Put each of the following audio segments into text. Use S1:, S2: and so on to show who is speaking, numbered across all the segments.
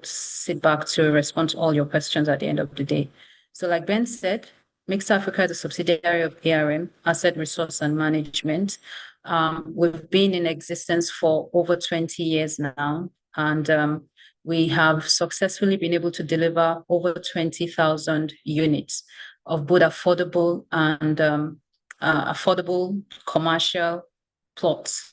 S1: sit back to respond to all your questions at the end of the day. So like Ben said, Mix Africa is a subsidiary of ARM, Asset Resource and Management. We've been in existence for over 20 years now, and we have successfully been able to deliver over 20,000 units of both affordable and affordable commercial plots,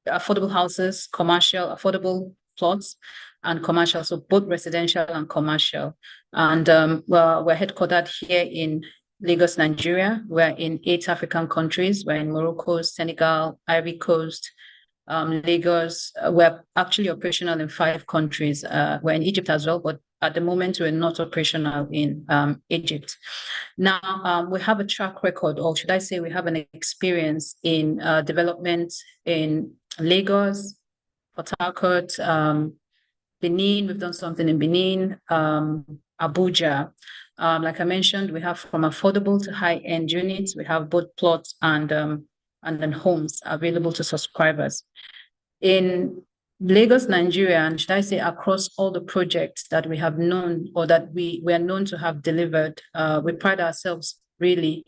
S1: affordable houses, commercial, affordable plots, and commercial, so both residential and commercial. And we're headquartered here in Lagos, Nigeria. We're in 8 African countries. We're in Morocco, Senegal, Ivory Coast, Lagos. We're actually operational in 5 countries. We're in Egypt as well, but at the moment we're not operational in Egypt. Now, we have a track record, or should I say we have an experience in development in Lagos, Port Harcourt, Benin. We've done something in Benin, Abuja. Like I mentioned, we have from affordable to high-end units. We have both plots and then homes available to subscribers. In Lagos, Nigeria, and should I say across all the projects that we have known or that we are known to have delivered, we pride ourselves really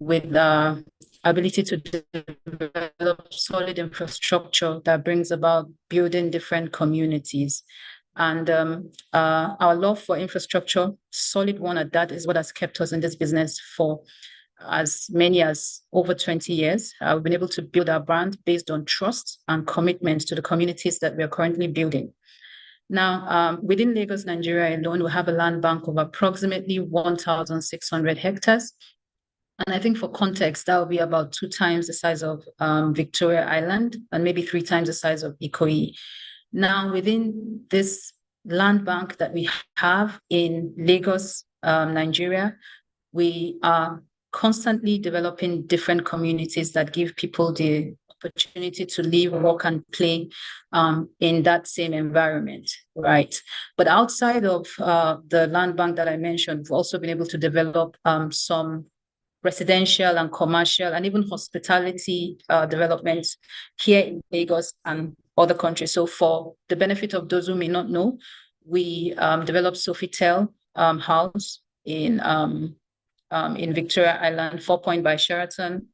S1: with the ability to develop solid infrastructure that brings about building different communities. And our love for infrastructure, solid one at that, is what has kept us in this business for as many as over 20 years. We've been able to build our brand based on trust and commitment to the communities that we are currently building. Now, within Lagos, Nigeria alone, we have a land bank of approximately 1,600 hectares. And I think for context, that will be about 2 times the size of Victoria Island and maybe 3 times the size of Ikoyi. Now, within this land bank that we have in Lagos, Nigeria, we are constantly developing different communities that give people the opportunity to live, work, and play in that same environment, right? But outside of the land bank that I mentioned, we've also been able to develop some residential and commercial and even hospitality developments here in Lagos and other countries. So for the benefit of those who may not know, we developed Sofitel House in Victoria Island. 4 Point by Sheraton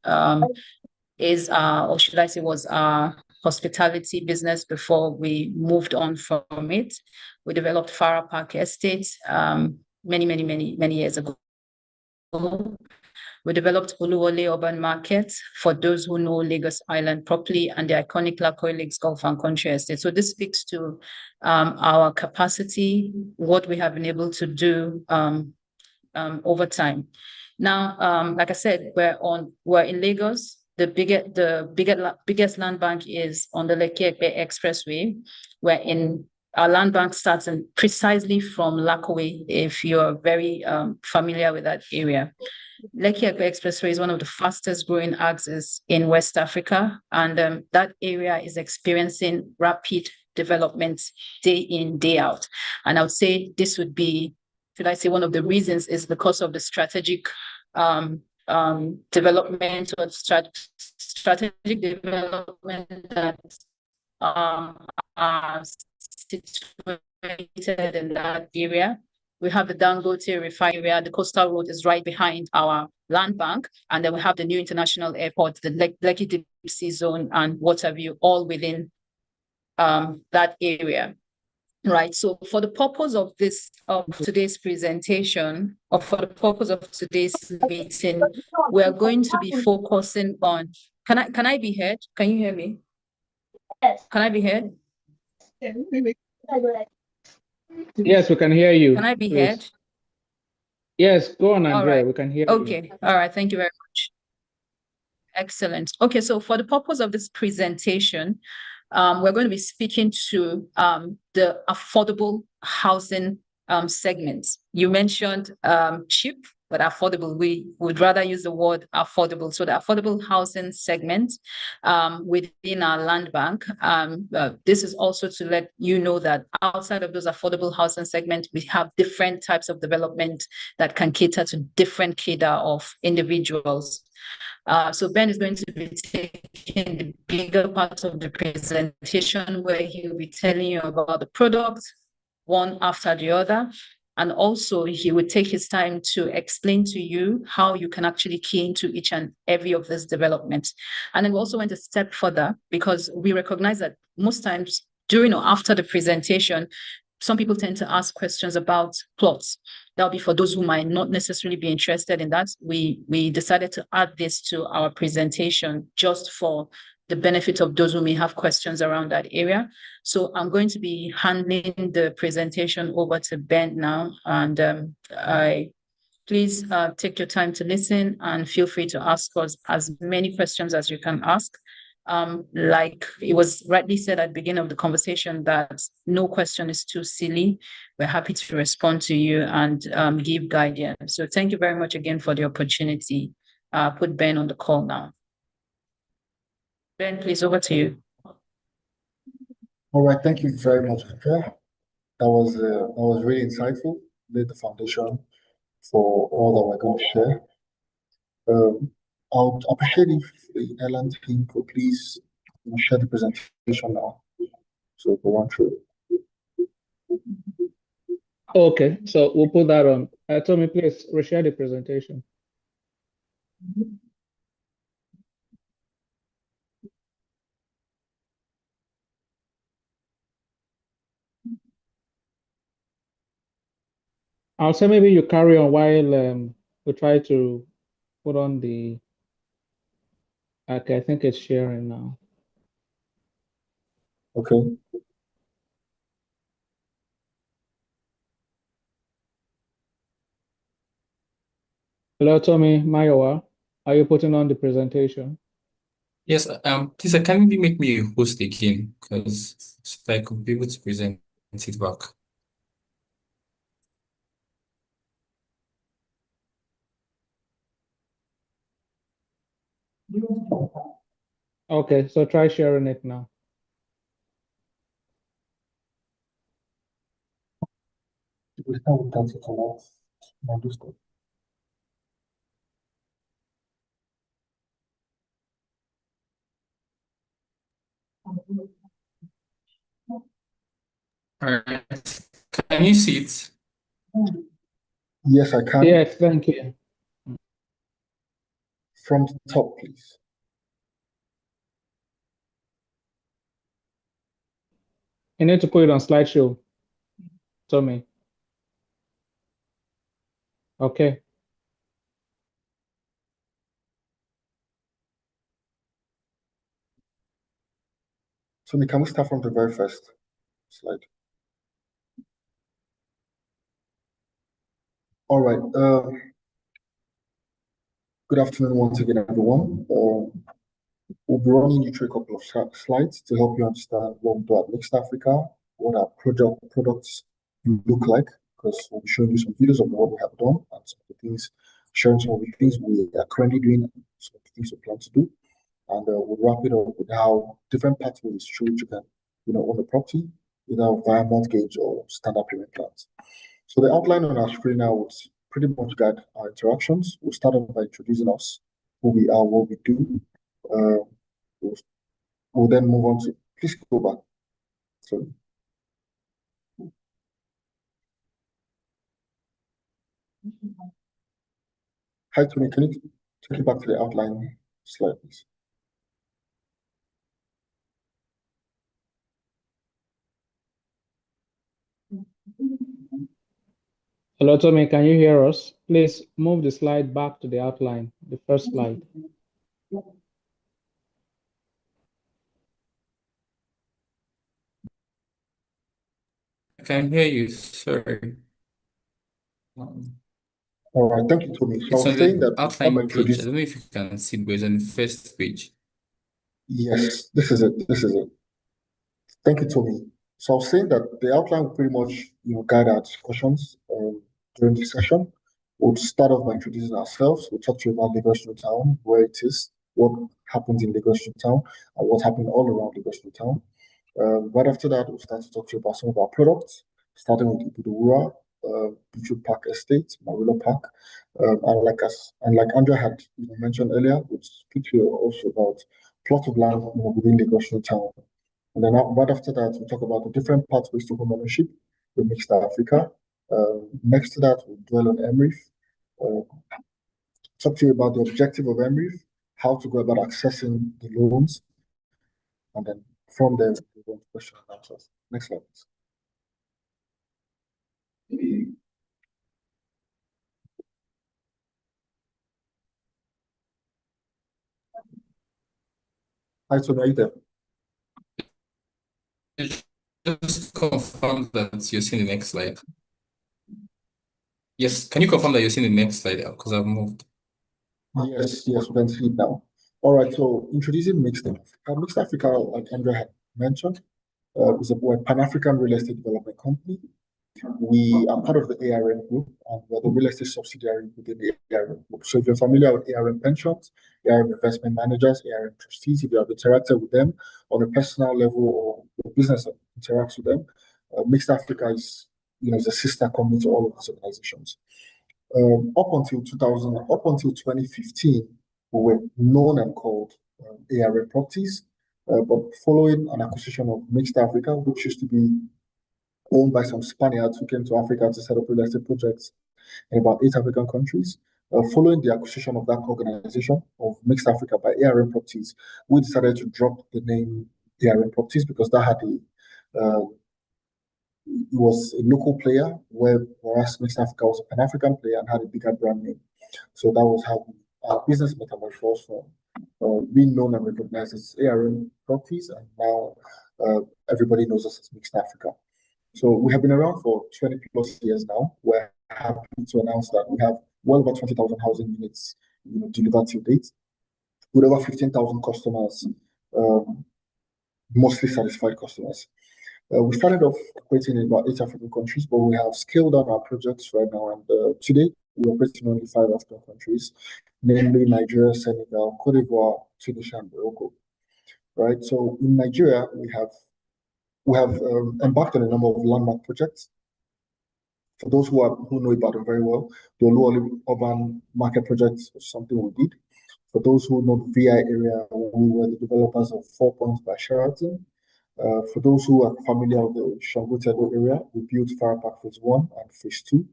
S1: is or should I say was our hospitality business before we moved on from it. We developed Farah Park Estate many years ago. We developed Oluwole Urban Market for those who know Lagos Island properly, and the iconic Lakoe Lakes Golf and Country Estate. So this speaks to our capacity, what we have been able to do over time. Now, like I said, we're in Lagos. The biggest land bank is on the Lekki-Epe Expressway. Our land bank starts precisely from Lakoe, if you're very familiar with that area. Lekki-Epe Expressway is one of the fastest growing axes in West Africa, and that area is experiencing rapid development day in, day out. And I would say this would be, should I say, one of the reasons is because of the strategic development or strategic development that are situated in that area. We have the Dangote refinery area. The coastal road is right behind our land bank. And then we have the new international airport, the Lekki Deep Sea Zone and Waterview, all within that area. Right. So for the purpose of today's presentation, or for the purpose of today's meeting, we are going to be focusing on, can I be heard? Can you hear me?
S2: Yes.
S1: Can I be heard?
S3: Yes, we can hear you.
S1: Can I be heard?
S3: Yes, go on, Andrea.
S1: Right.
S3: We can hear you.
S1: Okay. All right. Thank you very much. Excellent. Okay. So for the purpose of this presentation, we're going to be speaking to the affordable housing segments. You mentioned cheap, but affordable. We would rather use the word affordable. So the affordable housing segment within our land bank. This is also to let you know that outside of those affordable housing segments, we have different types of development that can cater to different cadre of individuals. So Ben is going to be taking the bigger part of the presentation where he will be telling you about the product, one after the other. And also he would take his time to explain to you how you can actually key into each and every of these developments. And then we also went a step further because we recognize that most times during or after the presentation, some people tend to ask questions about plots. That'll be for those who might not necessarily be interested in that. We decided to add this to our presentation just for the benefit of those who may have questions around that area. So I'm going to be handing the presentation over to Ben now, and please take your time to listen and feel free to ask us as many questions as you can ask. Like it was rightly said at the beginning of the conversation that no question is too silly. We're happy to respond to you and give guidance. So thank you very much again for the opportunity. Put Ben on the call now. Ben, please, over to you.
S2: All right, thank you very much, Andrea. That was really insightful. Laid the foundation for all that we're going to share. I'll appreciate if the Ellan team could please share the presentation now, so we go on through.
S3: Okay, so we'll put that on. Tommy, please reshare the presentation. I'll say maybe you carry on while we try to put on the. Okay, I think it's sharing now.
S2: Okay.
S3: Hello, Tommy, Mayowa. Are you putting on the presentation?
S4: Yes, please, can you make me a host again? Because so I could be able to present it back.
S3: Okay, so try sharing it now.
S4: All right. Can you see it?
S2: Yes, I can.
S3: Yes, thank you.
S2: From the top, please.
S3: You need to put it on slideshow, Tommy. Okay.
S2: So can we start from the very first slide? All right. Good afternoon once again, everyone. We'll be running you through a couple of slides to help you understand what we do at Mixed Africa, what our products look like, because we'll be showing you some videos of what we have done and some of the things, sharing some of the things we are currently doing, and some of the things we plan to do. And we'll wrap it up with how different pathways show you can, own a property, either via mortgage or standard payment plans. So the outline on our screen now would pretty much guide our interactions. We'll start off by introducing us, who we are, what we do. We'll then move on to, please go back. So, hi, Tony, can you take it back to the outline slide, please?
S3: Hello, Tommy, can you hear us? Please move the slide back to the outline, the first slide.
S4: I can hear you, sorry.
S2: All right, thank you, Tony. So
S4: It's
S2: I
S4: on
S2: was saying
S4: the
S2: that
S4: outline page. I don't know if you can see it, but it's on the first page.
S2: Yes, this is it. This is it. Thank you, Tony. So I was saying that the outline will pretty much, guide our discussions during the session. We'll start off by introducing ourselves. We'll talk to you about Lagos Town, where it is, what happens in Lagos Town, and what happened all around Lagos Town. Right after that, we'll start to talk to you about some of our products, starting with Ibudowura, Beachwood Park Estate, Marilla Park, and like Andrea had mentioned earlier, we'll speak to you also about plot of land within Lagos Town. And then right after that, we'll talk about the different pathways to home ownership, with Mixed Africa. Next to that, we'll dwell on Ellan-Mreif. Talk to you about the objective of Ellan-Mreif, how to go about accessing the loans, and then from there, we go to questions and answers. Next slide, please. Hi, Tony, are you there?
S4: Just confirm that you're seeing the next slide. Yes, can you confirm that you're seeing the next slide? Because I've moved.
S2: Yes, we can see it now. All right, so introducing Mixed Africa. Mixed Africa, like Andrea had mentioned, is a Pan-African real estate development company. We are part of the ARM group, and we're the real estate subsidiary within the ARM group. So if you're familiar with ARM pensions, ARM investment managers, ARM trustees, if you have interacted with them on a personal level or your business interacts with them, Mixed Africa is, is a sister company to all of these organizations. Up until 2015, we were known and called ARM Properties, but following an acquisition of Mixed Africa, which used to be owned by some Spaniards who came to Africa to set up real estate projects in about 8 African countries. Following the acquisition of that organization of Mixed Africa by ARM Properties, we decided to drop the name ARM Properties because that had it was a local player, whereas Mixed Africa was a Pan-African player and had a bigger brand name. So that was how our business metamorphosed from being known and recognized as ARM Properties, and now everybody knows us as Mixed Africa. So we have been around for 20 plus years now. We're happy to announce that we have well over 20,000 housing units delivered to date, with over 15,000 customers, mostly satisfied customers. We started off operating in about 8 African countries, but we have scaled down our projects right now. And today, we operate in only 5 African countries, namely Nigeria, Senegal, Cote d'Ivoire, Tunisia, and Morocco. Right. So in Nigeria, we have embarked on a number of landmark projects. For those who know Ibadan very well, the Oluwole Urban Market Project is something we did. For those who know the VI area, we were the developers of 4 Points by Sheraton. For those who are familiar with the Shangotedo area, we built Farah Park Phase 1 and Phase 2.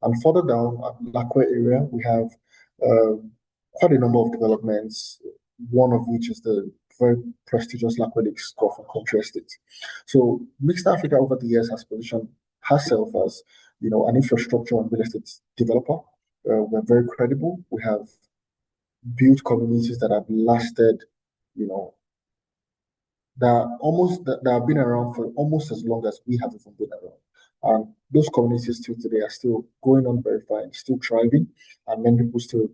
S2: And further down at Lakwe area, we have quite a number of developments, one of which is the very prestigious Lakwe Lakes Golf and Country Estate. So Mixed Africa over the years has positioned herself as an infrastructure and real estate developer. We're very credible. We have built communities that have lasted, that have been around for almost as long as we have even been around. And those communities still today are still going on very fine, still thriving, and many people still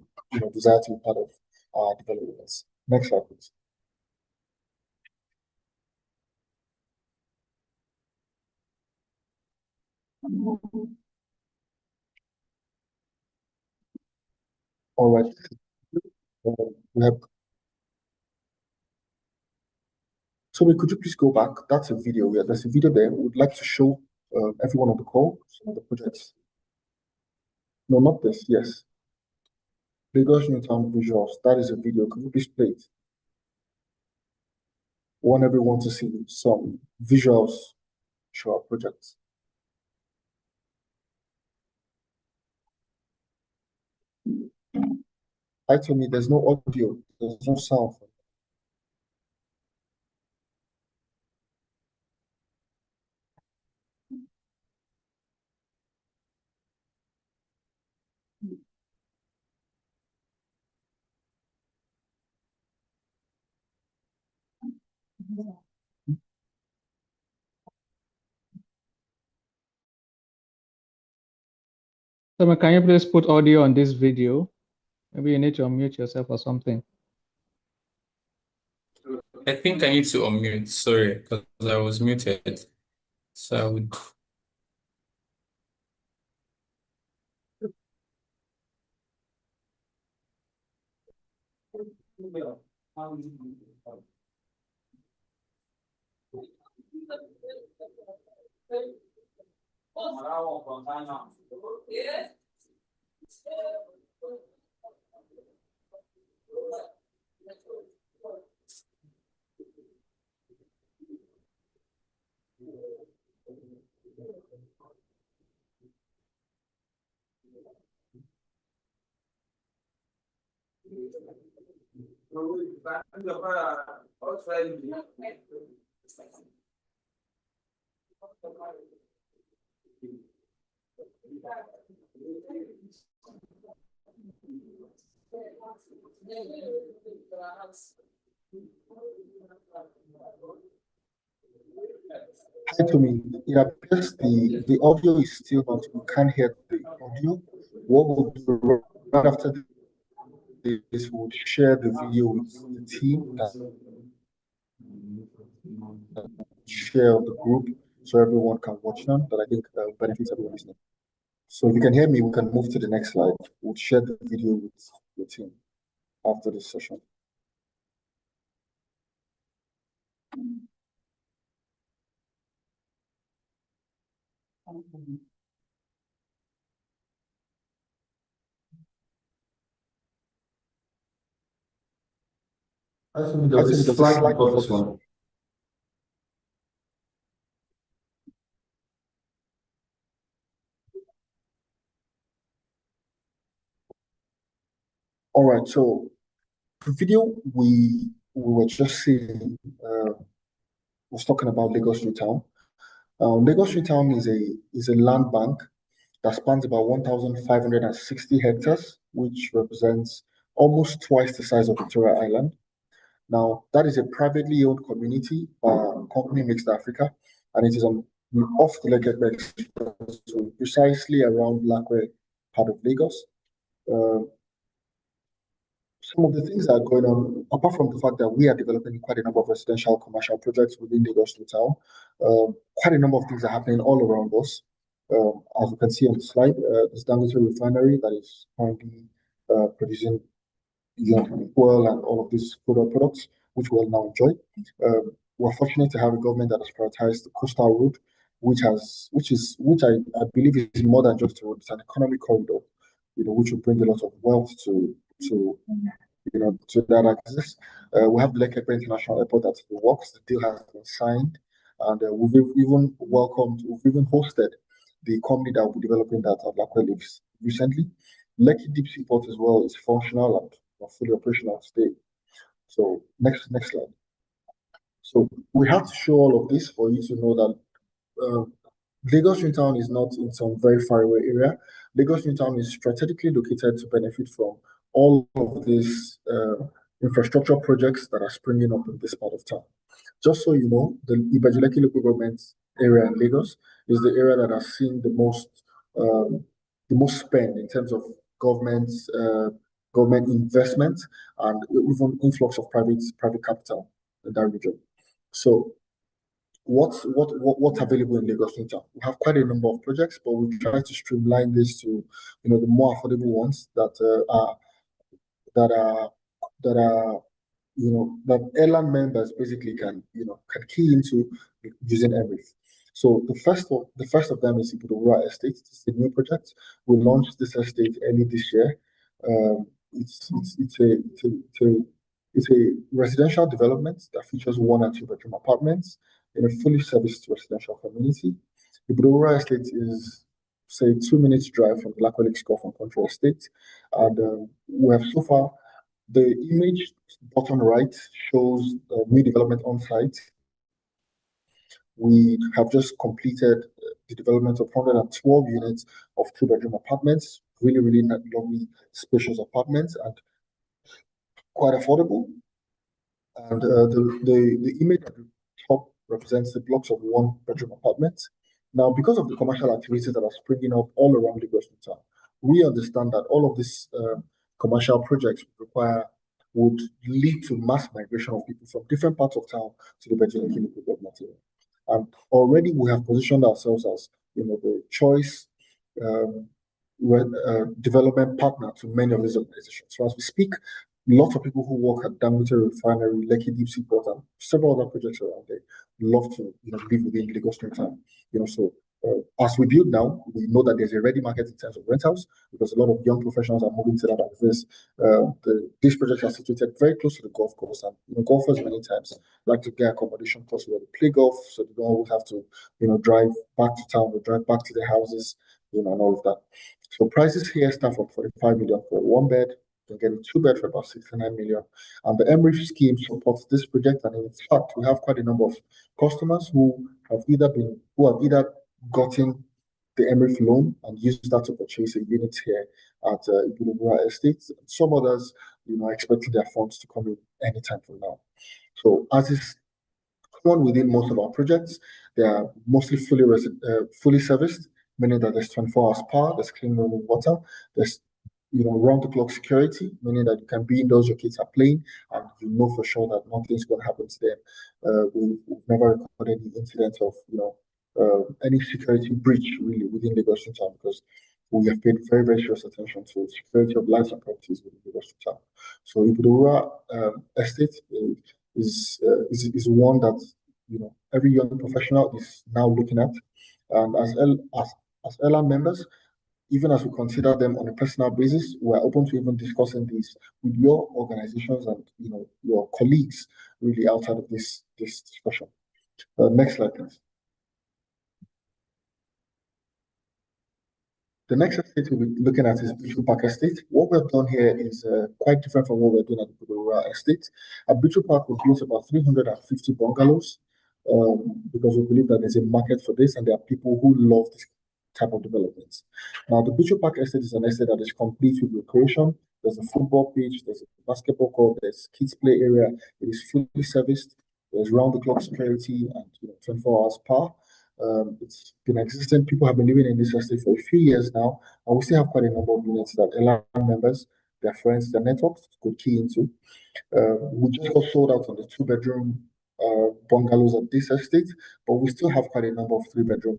S2: desire to be part of our developments. Next slide, please. All right. We have. So could you please go back? That's a video. Yeah, there's a video there. We would like to show everyone on the call some of the projects. No, not this. Yes. Lagos Newtown visuals. That is a video. Could you please play it? I want everyone to see some visuals show our projects. Hi, Tony. There's no audio. There's no sound.
S3: So can you please put audio on this video? Maybe you need to unmute yourself or something.
S4: I think I need to unmute, sorry, because I was muted. So I would.
S2: Hi to me. It appears the audio is still not. We can't hear the audio. What we'll do right after this, we'll share the video with the team that share the group so everyone can watch them. That I think benefits everyone listening. So if you can hear me, we can move to the next slide. We'll share the video with the team after this session.
S5: I think there's a slide before this one.
S2: All right, so the video we were just seeing was talking about Lagos Newtown. Lagos Newtown is a land bank that spans about 1,560 hectares, which represents almost twice the size of Victoria Island. Now, that is a privately owned community company Mixed Africa, and it is off the Lekki Express, so precisely around Lakwe part of Lagos. Some of the things that are going on, apart from the fact that we are developing quite a number of residential commercial projects within Lagos Town, quite a number of things are happening all around us. As you can see on the slide, this Dangote refinery that is currently producing oil and all of these products, which we'll now enjoy. We're fortunate to have a government that has prioritized the coastal route, which I believe is more than just a road; it's an economic corridor, which will bring a lot of wealth to that access. We have the Lekki International Airport that's in the works. The deal has been signed, and we've even hosted the company that will be developing that at Lakwe Lakes recently. Lekki Deep Sea Port as well is functional and fully operational today. So next slide. So we have to show all of this for you to know that Lagos Newtown is not in some very far away area. Lagos Newtown is strategically located to benefit from all of these infrastructure projects that are springing up in this part of town. Just so you know, the Ibajileki local government area in Lagos is the area that has seen the most spend in terms of government investment and even influx of private capital in that region. So what's available in Lagos Newtown? We have quite a number of projects, but we try to streamline this to the more affordable ones that Ellan members basically can key into using Ellan-Mreifs. So the first of them is Ibudowura Estate. It's a new project. We launched this estate early this year. It's a residential development that features 1 and 2 bedroom apartments in a fully serviced residential community. Ibudowura Estate is, say, 2 minutes drive from the Lakwe Lakes Golf and Country Estate, and we have so far. The image bottom right shows new development on site. We have just completed the development of 112 units of 2 bedroom apartments, really lovely, spacious apartments, and quite affordable. And the image at the top represents the blocks of 1 bedroom apartments. Now, because of the commercial activities that are springing up all around Lagos Town, we understand that all of these commercial projects would lead to mass migration of people from different parts of town to the Ibajileki local government area. And already we have positioned ourselves as the choice development partner to many of these organizations. So as we speak, lots of people who work at Dangote Refinery, Lekki Deep Sea Port, and several other projects around there love to live within Lagos Town. So as we build now, we know that there's a ready market in terms of rentals because a lot of young professionals are moving to that office. These projects are situated very close to the golf course, and golfers many times like to get accommodation close to where they play golf, so they don't always have to drive back to town or drive back to their houses, and all of that. So prices here start from 45 million for 1 bed, You can get a 2-bed for about 69 million. And the Ellan-Mreifs scheme supports this project. And in fact, we have quite a number of customers who have either gotten the Ellan-Mreifs loan and used that to purchase a unit here at Ellan-Mreifs Estate. Some others, expecting their funds to come in anytime from now. So as is common within most of our projects, they are mostly fully serviced, meaning that there's 24 hours power, there's clean running water, there's round the clock security, meaning that you can be indoors, your kids are playing, and you know for sure that nothing's going to happen to them. We've never recorded any incident of any security breach really within Lagos town, because we have paid very, very serious attention to security of lives and properties within Lagos town. So Ibudura estate is one that every young professional is now looking at, and as Ellan members, even as we consider them on a personal basis, we're open to even discussing this with your organizations and your colleagues really outside of this discussion. Next slide, please. The next estate we'll be looking at is Bichu Park Estate. What we've done here is quite different from what we're doing at the Budura Estate. At Bichu Park, we've built about 350 bungalows because we believe that there's a market for this and there are people who love this type of developments. Now, the Bichu Park Estate is an estate that is complete with recreation. There's a football pitch, there's a basketball court, there's kids play area. It is fully serviced. There's round-the-clock security and 24 hours power. It's been existing. People have been living in this estate for a few years now, and we still have quite a number of units that Ellan members, their friends, their networks could key into. We just got sold out on the 2-bedroom bungalows at this estate, but we still have quite a number of 3-bedroom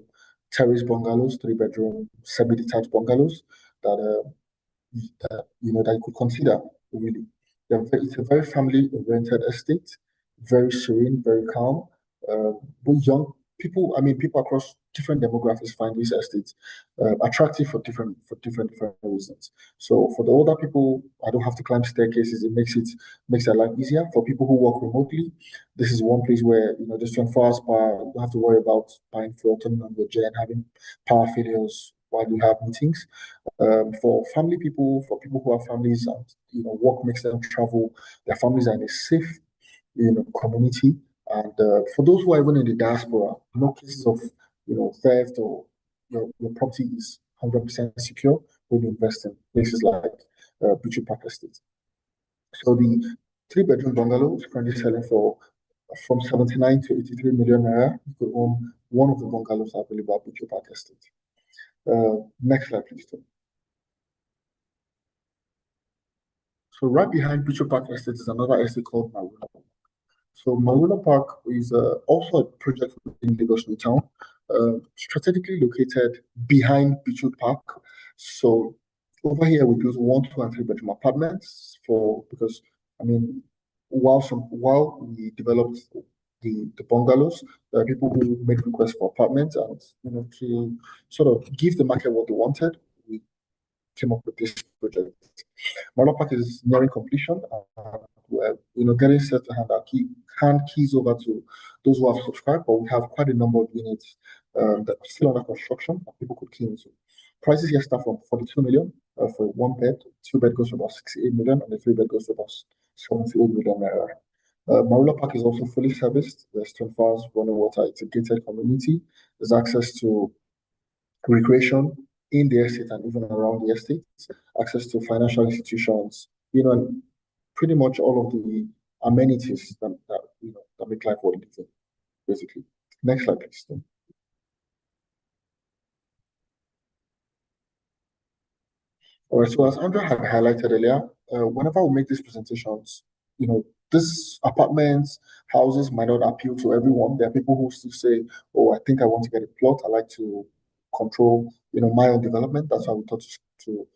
S2: terrace bungalows, 3-bedroom semi-detached bungalows that you could consider really. It's a very family-oriented estate, very serene, very calm. But young people, people across different demographics find these estates attractive for different reasons. So for the older people, I don't have to climb staircases. It makes their life easier. For people who work remotely, this is one place where just 24 hours power. You don't have to worry about buying fuel, turning on your gen, having power failures while you have meetings. For family people, for people who have families and work makes them travel, their families are in a safe community. And for those who are even in the diaspora, no cases of theft or your property is 100% secure when you invest in places like Bichu Park Estate. So the 3-bedroom bungalow is currently selling for from 79 to 83 million naira. You could own one of the bungalows available at Bichu Park Estate. Next slide, please, Tom. So right behind Bichu Park Estate is another estate called Marula. So Marula Park is also a project in Lagos town, strategically located behind Bichu Park. So over here we built 1, 2, and 3-bedroom apartments because while we developed the bungalows, there are people who made requests for apartments, and to sort of give the market what they wanted, we came up with this project. Marula Park is nearing completion. We're getting set to hand keys over to those who have subscribed, but we have quite a number of units that are still under construction that people could key into. Prices here start from 42 million for 1 bed, 2-bed goes for about 68 million, and the 3-bed goes for about 78 million naira. Marula Park is also fully serviced. There's 24 hours running water. It's a gated community. There's access to recreation in the estate and even around the estate, access to financial institutions, and pretty much all of the amenities that make life worth living, basically. Next slide, please. All right, so as Andrea had highlighted earlier, whenever we make these presentations, these apartments, houses might not appeal to everyone. There are people who still say, "Oh, I think I want to get a plot. I like to control, my own development." That's why we thought to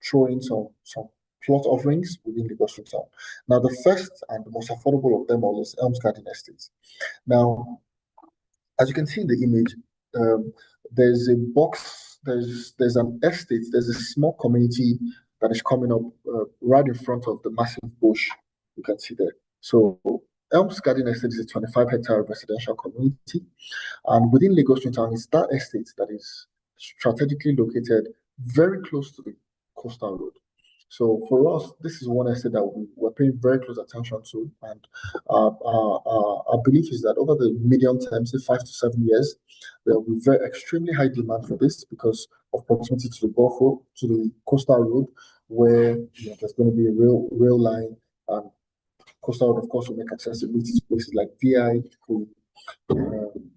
S2: throw in some plot offerings within Lagos town. Now, the first and the most affordable of them all is Elms Garden Estate. Now, as you can see in the image, there's a box, there's an estate, there's a small community that is coming up right in front of the massive bush you can see there. So Elms Garden Estate is a 25-hectare residential community, and within Lagos town is that estate that is strategically located very close to the coastal road. So for us, this is one estate that we're paying very close attention to, and our belief is that over the medium term, say 5 to 7 years, there will be very extremely high demand for this because of proximity to the Gulf Road, to the coastal road, where there's going to be a rail line, and coastal road, of course, will make accessibility to places like VI,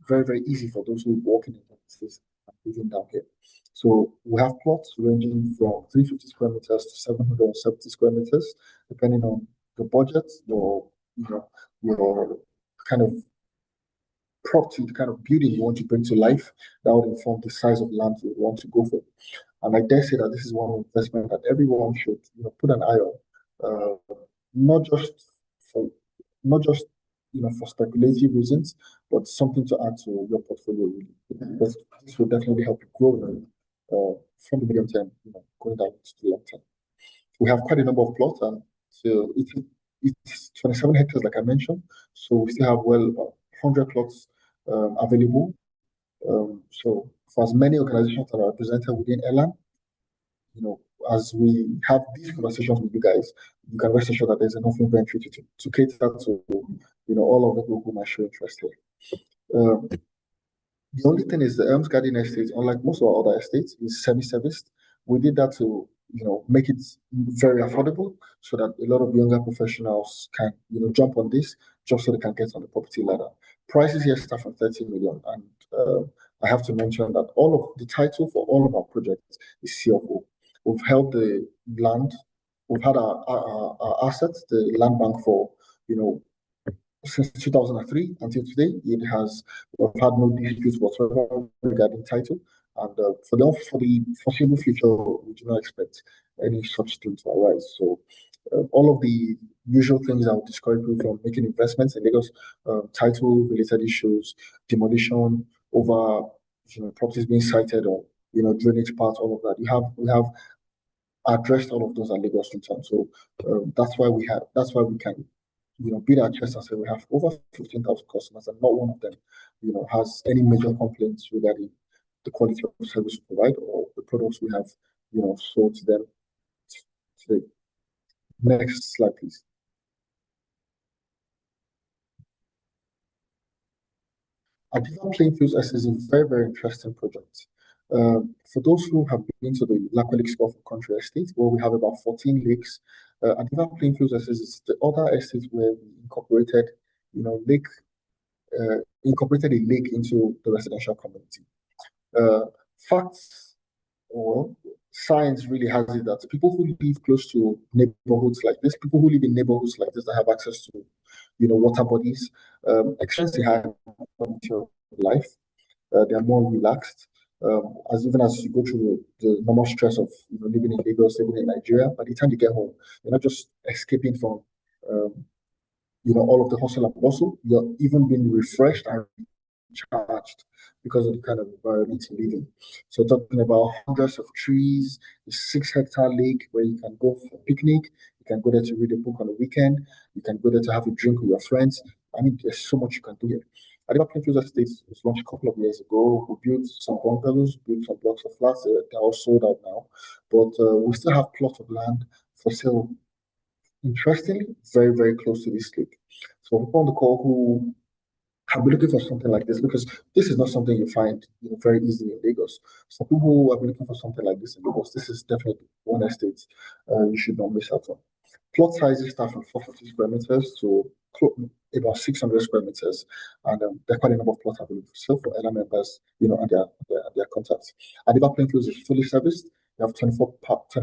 S2: very, very easy for those who walk in places and living down here. So we have plots ranging from 350 square meters to 770 square meters, depending on the budget, your kind of property, the kind of building you want to bring to life. That would inform the size of land you want to go for. And I dare say that this is one investment that everyone should put an eye on, not just for for speculative reasons, but something to add to your portfolio really. Because this will definitely help you grow from the medium term, going down to the long term. We have quite a number of plots, and so it's 27 hectares, like I mentioned. So we still have about 100 plots available. So for as many organizations that are represented within Ellan, as we have these conversations with you guys, you can rest assured that there's enough inventory to cater to all of the people who might show interest here. The only thing is the Elms Garden Estate, unlike most of our other estates, is semi-serviced. We did that to make it very affordable so that a lot of younger professionals can jump on this just so they can get on the property ladder. Prices here start from 30 million, and I have to mention that all of the title for all of our projects is CFO. We've held the land, we've had our assets, the land bank for since 2003 until today. We've had no disputes whatsoever regarding title, and for the foreseeable future, we do not expect any such thing to arise. So all of the usual things I would discourage people from making investments in Lagos, title related issues, demolition over properties being sited, or drainage parts, all of that. We have addressed all of those at Lagos Return. So that's why we can beat our chest and say we have over 15,000 customers, and not one of them has any major complaints regarding the quality of service we provide or the products we have sold to them today. Next slide, please. Adiva Plainfield is a very, very interesting project. For those who have been to the Lake Gulf Country Estate, where we have about 14 lakes, Adiva Plainfield is the other estate where we incorporated, incorporated a lake into the residential community. Facts, or science really has it that people who live close to neighborhoods like this, people who live in neighborhoods like this that have access to, water bodies, experience a higher quality of life. They are more relaxed. Even as you go through the normal stress of living in Lagos, living in Nigeria, by the time you get home, you're not just escaping from all of the hustle and bustle. You're even being refreshed and charged because of the kind of environment you live in. So talking about hundreds of trees, a 6-hectare lake where you can go for a picnic, you can go there to read a book on the weekend, you can go there to have a drink with your friends. I mean, there's so much you can do here. Adiva Plainfield Estate was launched a couple of years ago. We built some bungalows, built some blocks of flats. They're all sold out now, but we still have plots of land for sale. Interestingly, very, very close to this lake. So people on the call who have been looking for something like this, because this is not something you find very easily in Lagos. So people who have been looking for something like this in Lagos, this is definitely one estate you should not miss out on. Plot sizes start from 450 square meters to about 600 square meters, and there are quite a number of plots available for sale for Ellan members, and their contacts. Adiva Plainfield is fully serviced. You have 24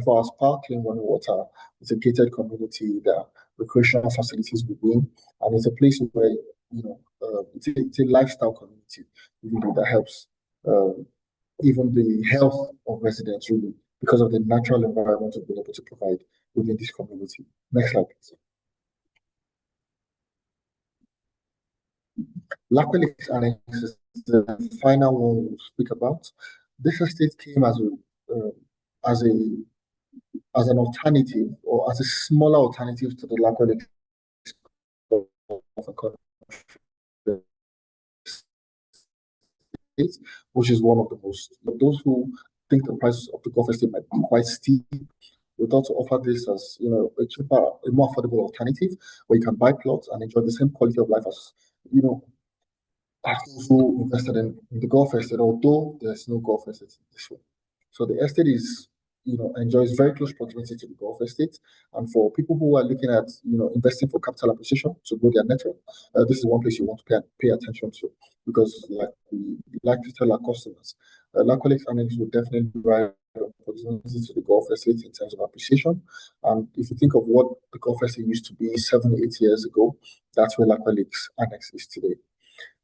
S2: hours power, clean running water. It's a gated community. There are recreational facilities within, and it's a place where it's a lifestyle community really that helps even the health of residents really, because of the natural environment we've been able to provide within this community. Next slide, please. Lake Annex is the final one we'll speak about. This estate came as an alternative, or as a smaller alternative to the Lake which is one of the most. Those who think the price of the Gulf Estate might be quite steep, We thought to offer this as, a cheaper, a more affordable alternative where you can buy plots and enjoy the same quality of life as, as those who invested in the golf estate, although there's no golf estate this way. So the estate is, enjoys very close proximity to the golf estate. And for people who are looking at, investing for capital appreciation to grow their network, this is one place you want to pay attention to, because like we like to tell our customers, Lacolix Annex will definitely drive proximity to the golf estate in terms of appreciation. And if you think of what the golf estate used to be 7-8 years ago, that's where Lacolix Annex is today.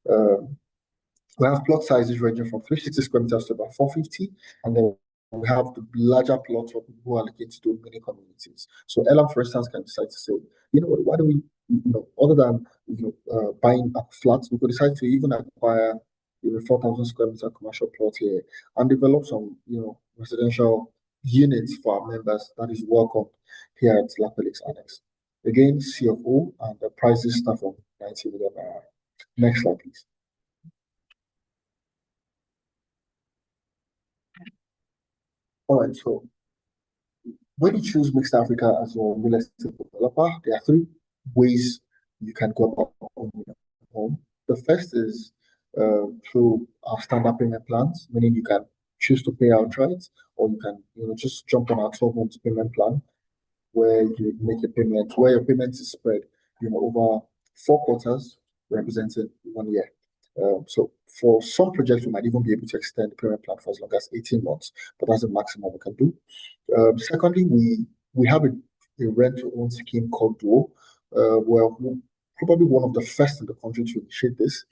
S2: We have plot sizes ranging from 360 square meters to about 450, and then we have the larger plots for people who are looking to do mini communities. So Ellan, for instance, can decide to say, why do we, other than buying flats, we could decide to even acquire 4,000 square meter commercial plot here and develop some residential units for our members that is welcome here at Lacolix Annex. Again, CFO, and the prices start from 90 million. Next slide, please. All right, so when you choose Mixed Africa as your real estate developer, there are 3 ways you can go about owning a home. The first is through our standard payment plans, meaning you can choose to pay outright, or you can just jump on our 12-month payment plan where you make a payment, where your payment is spread over 4 quarters, representing 1 year. So for some projects, we might even be able to extend the payment plan for as long as 18 months, but that's the maximum we can do. Secondly, we have a rent-to-own scheme called Duo, where we're probably one of the first in the country to initiate this.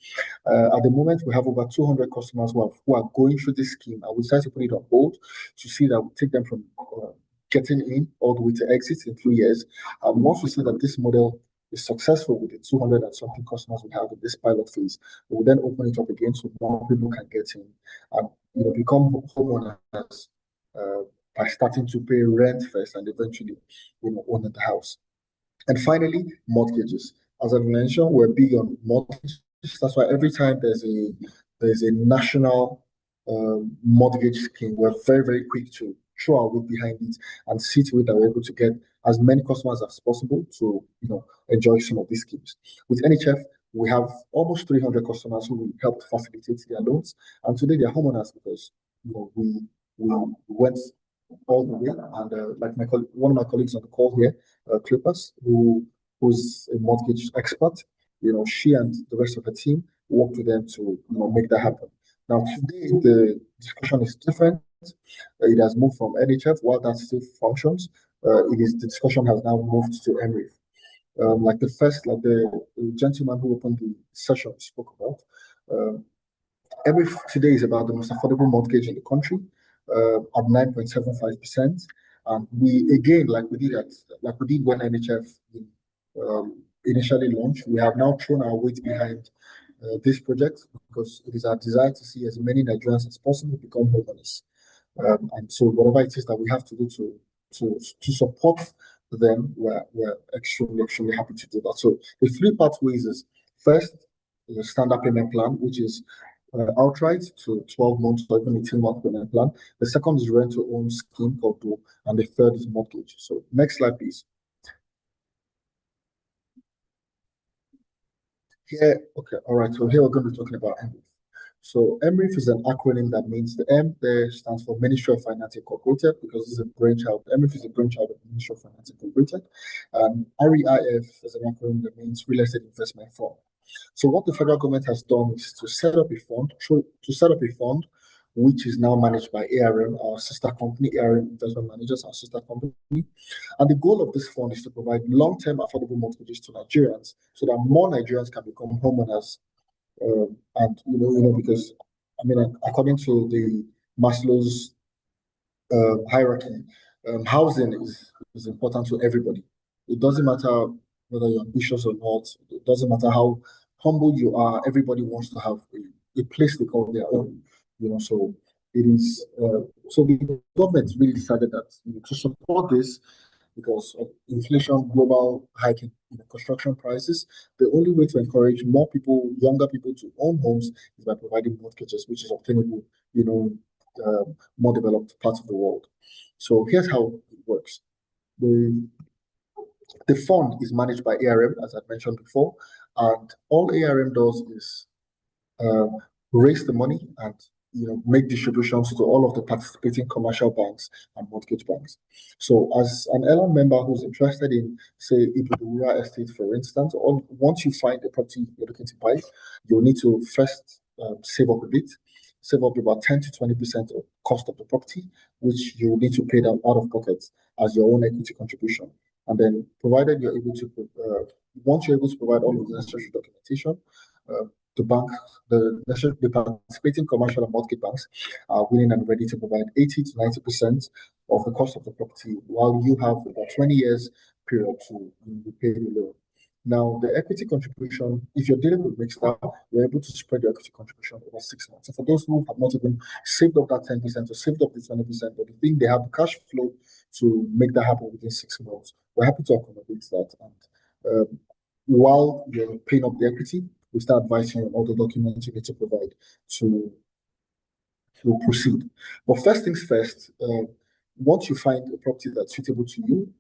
S2: At the moment, we have over 200 customers who are going through this scheme, and we decided to put it on hold to see that we take them from getting in all the way to exit in 3 years. And once we see that this model is successful with the 200 and something customers we have in this pilot phase, we will then open it up again so more people can get in and become homeowners by starting to pay rent first and eventually own the house. And finally, mortgages. As I mentioned, we're big on mortgages. That's why every time there's a national mortgage scheme, we're very, very quick to throw our weight behind it and see to it that we're able to get as many customers as possible to enjoy some of these schemes. With NHF, we have almost 300 customers who we helped facilitate their loans, and today they're homeowners because we went all the way. And like one of my colleagues on the call here, Clippers, who's a mortgage expert, she and the rest of the team worked with them to make that happen. Now today the discussion is different. It has moved from NHF, while that still functions. The discussion has now moved to Ellan-Mreifs. The gentleman who opened the session spoke about. Ellan-Mreifs today is about the most affordable mortgage in the country, at 9.75%. And we again, like we did when NHF initially launched, we have now thrown our weight behind this project because it is our desire to see as many Nigerians as possible become homeowners. And so whatever it is that we have to do to support them, we're extremely, extremely happy to do that. So the 3 pathways is first, the standard payment plan, which is outright to 12 months or even 18-month payment plan. The second is rent-to-own scheme called Duo, and the third is mortgage. So next slide, please. Here, okay, all right. So here we're going to be talking about Ellan-Mreifs. So Ellan-Mreifs is an acronym that means the M there stands for Ministry of Finance Incorporated, because this is a brainchild. Ellan-Mreifs is a brainchild of the Ministry of Finance Incorporated. REIF is an acronym that means Real Estate Investment Fund. So what the federal government has done is to set up a fund, which is now managed by ARM, our sister company. ARM Investment Managers, our sister company. And the goal of this fund is to provide long-term affordable mortgages to Nigerians so that more Nigerians can become homeowners. Because according to the Maslow's hierarchy, housing is important to everybody. It doesn't matter whether you're ambitious or not. It doesn't matter how humble you are. Everybody wants to have a place they call their own. So it is. So the government really decided that to support this, because of inflation, global hiking construction prices, the only way to encourage more people, younger people, to own homes is by providing mortgages, which is obtainable, in more developed parts of the world. So here's how it works. The fund is managed by ARM, as I mentioned before, and all ARM does is raise the money and make distributions to all of the participating commercial banks and mortgage banks. So as an Ellan member who's interested in, say, Ibudura Estate, for instance, once you find a property you're looking to buy, you'll need to first save up a bit, save up about 10 to 20% of cost of the property, which you need to pay down out of pocket as your own equity contribution. And then provided you're able to, once you're able to provide all of the necessary documentation, the participating commercial and mortgage banks are willing and ready to provide 80 to 90% of the cost of the property, while you have about 20 years period to repay the loan. Now, the equity contribution, if you're dealing with Mixstar, you're able to spread your equity contribution over 6 months. So for those who have not even saved up that 10% or saved up the 20%, but they think they have the cash flow to make that happen within 6 months, we're happy to accommodate that. And while you're paying up the equity, we start advising on all the documents you need to provide to proceed. But first things first, once you find a property that's suitable to you,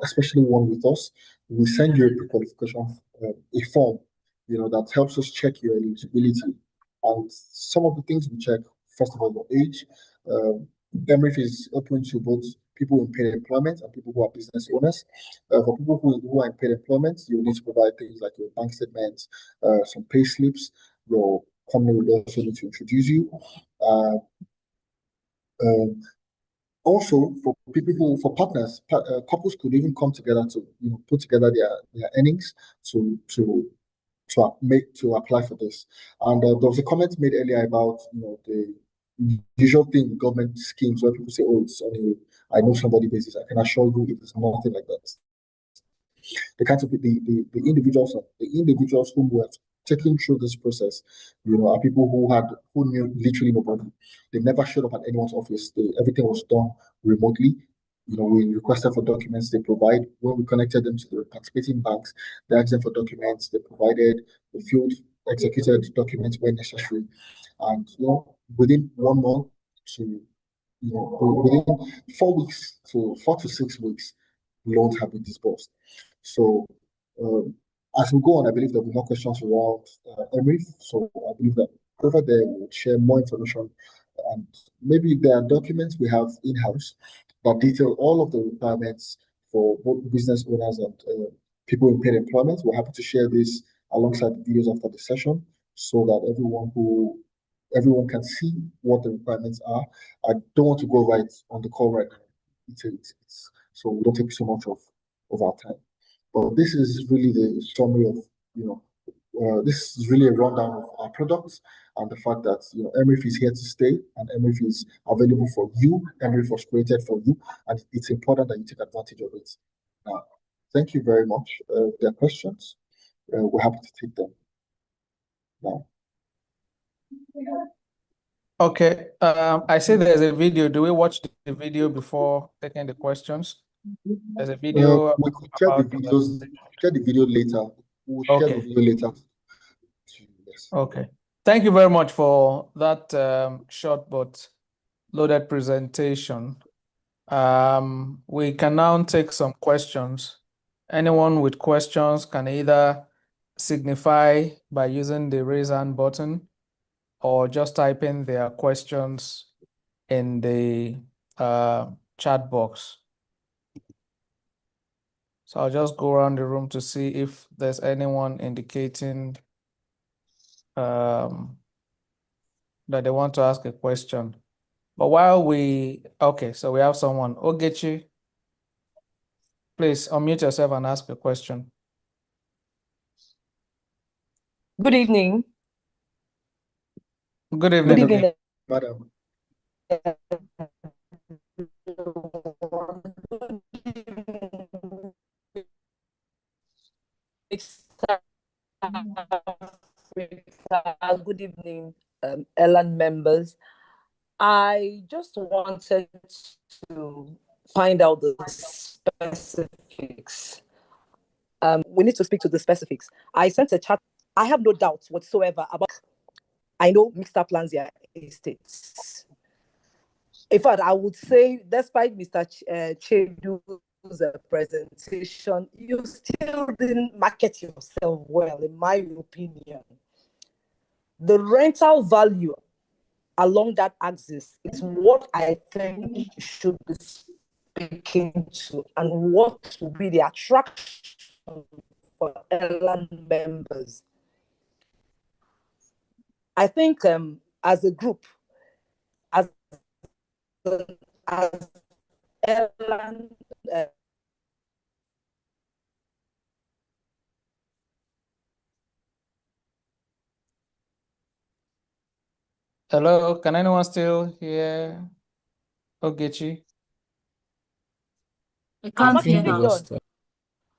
S2: especially one with us, we send you a pre-qualification, a form, that helps us check your eligibility. And some of the things we check, first of all, your age. Ellan-Mreifs is open to both people in paid employment and people who are business owners. For people who are in paid employment, you need to provide things like your bank statements, some pay slips. Your company will also need to introduce you. Also, for people for partners, couples could even come together to put together their earnings to apply for this. And there was a comment made earlier about the usual thing with government schemes where people say, "Oh, it's only I know somebody basis." I can assure you, it is nothing like that. The kinds of the individuals whom we have taken through this process, are people who knew literally nobody. They never showed up at anyone's office. Everything was done remotely. We requested for documents, they provide. When we connected them to the participating banks, they asked them for documents, they provided, the field executed documents where necessary. And within 1 month to within 4 weeks to 4 to 6 weeks, loans have been disbursed. So as we go on, I believe there'll be more questions around Ellan-Mreifs. So I believe that over there we'll share more information, and maybe there are documents we have in-house that detail all of the requirements for both business owners and people in paid employment. We're happy to share this alongside the videos after the session, so that everyone can see what the requirements are. I don't want to go right on the call right now. So we don't take so much of our time. But this is really the summary of, this is really a rundown of our products and the fact that, Ellan-Mreifs is here to stay, and Ellan-Mreifs is available for you. Ellan-Mreifs was created for you, and it's important that you take advantage of it. Now, thank you very much. If there are questions, we're happy to take them now.
S3: Okay, I see there's a video. Do we watch the video before taking the questions? There's a video.
S2: We could share the video later. We'll share the video later. Yes.
S3: Okay. Thank you very much for that short but loaded presentation. We can now take some questions. Anyone with questions can either signify by using the raise hand button or just type in their questions in the chat box. So I'll just go around the room to see if there's anyone indicating that they want to ask a question. But okay, so we have someone. Ogechi, please unmute yourself and ask a question.
S6: Good evening.
S3: Good evening.
S6: Good evening,
S2: Madam.
S6: Good evening, Ellan members. I just wanted to find out the specifics. We need to speak to the specifics. I sent a chat. I have no doubt whatsoever about. I know Mixstar plans their estates. In fact, I would say, despite Mr. Chedu a presentation, you still didn't market yourself well, in my opinion. The rental value along that axis is what I think you should be speaking to, and what will be the attraction for Ellan members. I think as a group, as Ellan,
S3: Hello, can anyone still hear Ogechi?
S1: I
S6: I'm
S1: can't hear
S6: actually
S1: her.
S6: done.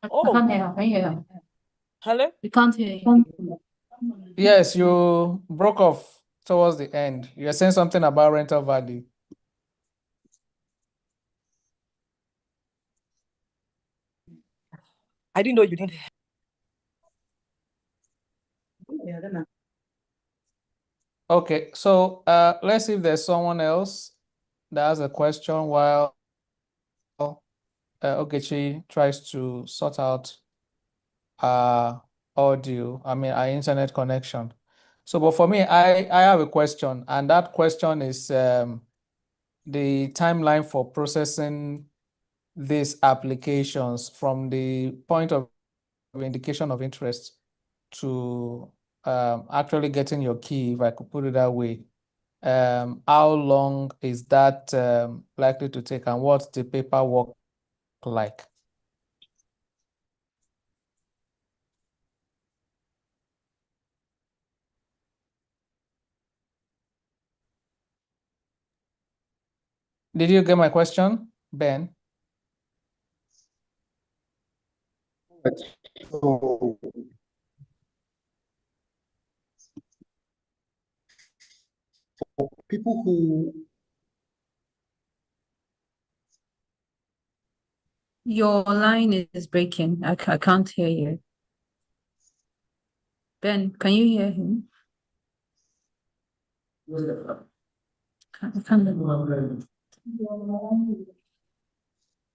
S1: I
S6: Oh,
S1: can't hear her. Can you hear her?
S6: hello?
S1: We can't hear you.
S3: Yes, you broke off towards the end. You're saying something about rental value.
S6: I didn't know you didn't.
S3: Okay, so let's see if there's someone else that has a question while Ogechi tries to sort out our audio, our internet connection. So, but for me, I have a question, and that question is the timeline for processing these applications from the point of indication of interest to actually getting your key, if I could put it that way. How long is that likely to take, and what's the paperwork like? Did you get my question, Ben?
S2: So for people who
S1: Your line is breaking. I can't hear you. Ben, can you hear him? I can't.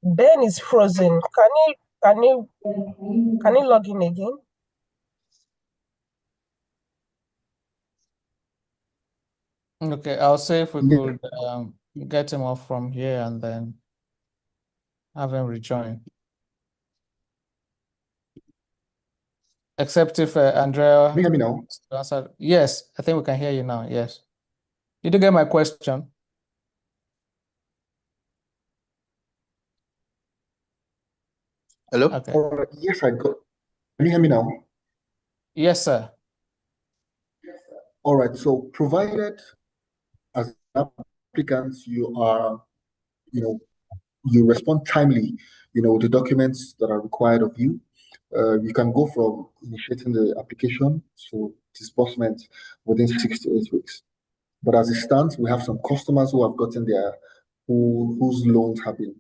S7: Ben is frozen. Can you log in again?
S3: Okay, I'll see if we
S2: Yeah.
S3: could get him off from here and then have him rejoin. Except if Andrea
S2: Can you hear me now?
S3: answered. Yes, I think we can hear you now. Yes. Did you get my question?
S5: Hello?
S3: Okay.
S2: All right. Yes, I got. Can you hear me now?
S3: Yes, sir.
S2: All right. So provided as applicants you are, you respond timely, with the documents that are required of you, you can go from initiating the application to disbursement within 6 to 8 weeks. But as it stands, we have some customers who have gotten whose loans have been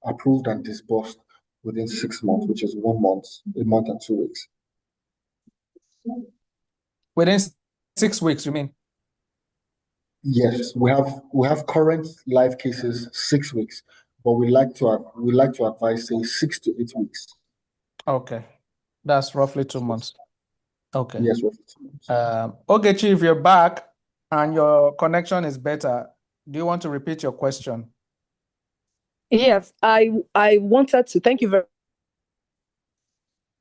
S2: approved and disbursed within 6 months, which is 1 month, a month and 2 weeks.
S3: Within 6 weeks, you mean?
S2: Yes, we have current live cases 6 weeks, but we like to advise say 6 to 8 weeks.
S3: Okay. That's roughly 2 months. Okay.
S2: Yes, roughly 2 months.
S3: Ogechi, if you're back and your connection is better, do you want to repeat your question?
S6: Yes, I wanted to thank you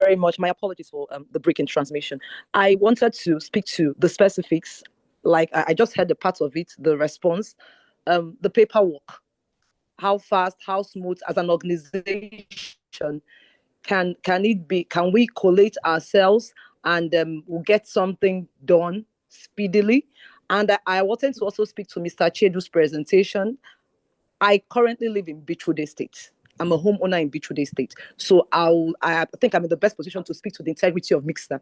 S6: very much. My apologies for the break in transmission. I wanted to speak to the specifics. Like I just heard the part of it, the response, the paperwork, how fast, how smooth as an organization can we collate ourselves and we'll get something done speedily. And I wanted to also speak to Mr. Chedu's presentation. I currently live in Beachwood Estate. I'm a homeowner in Beachwood Estate. So I think I'm in the best position to speak to the integrity of Mixta.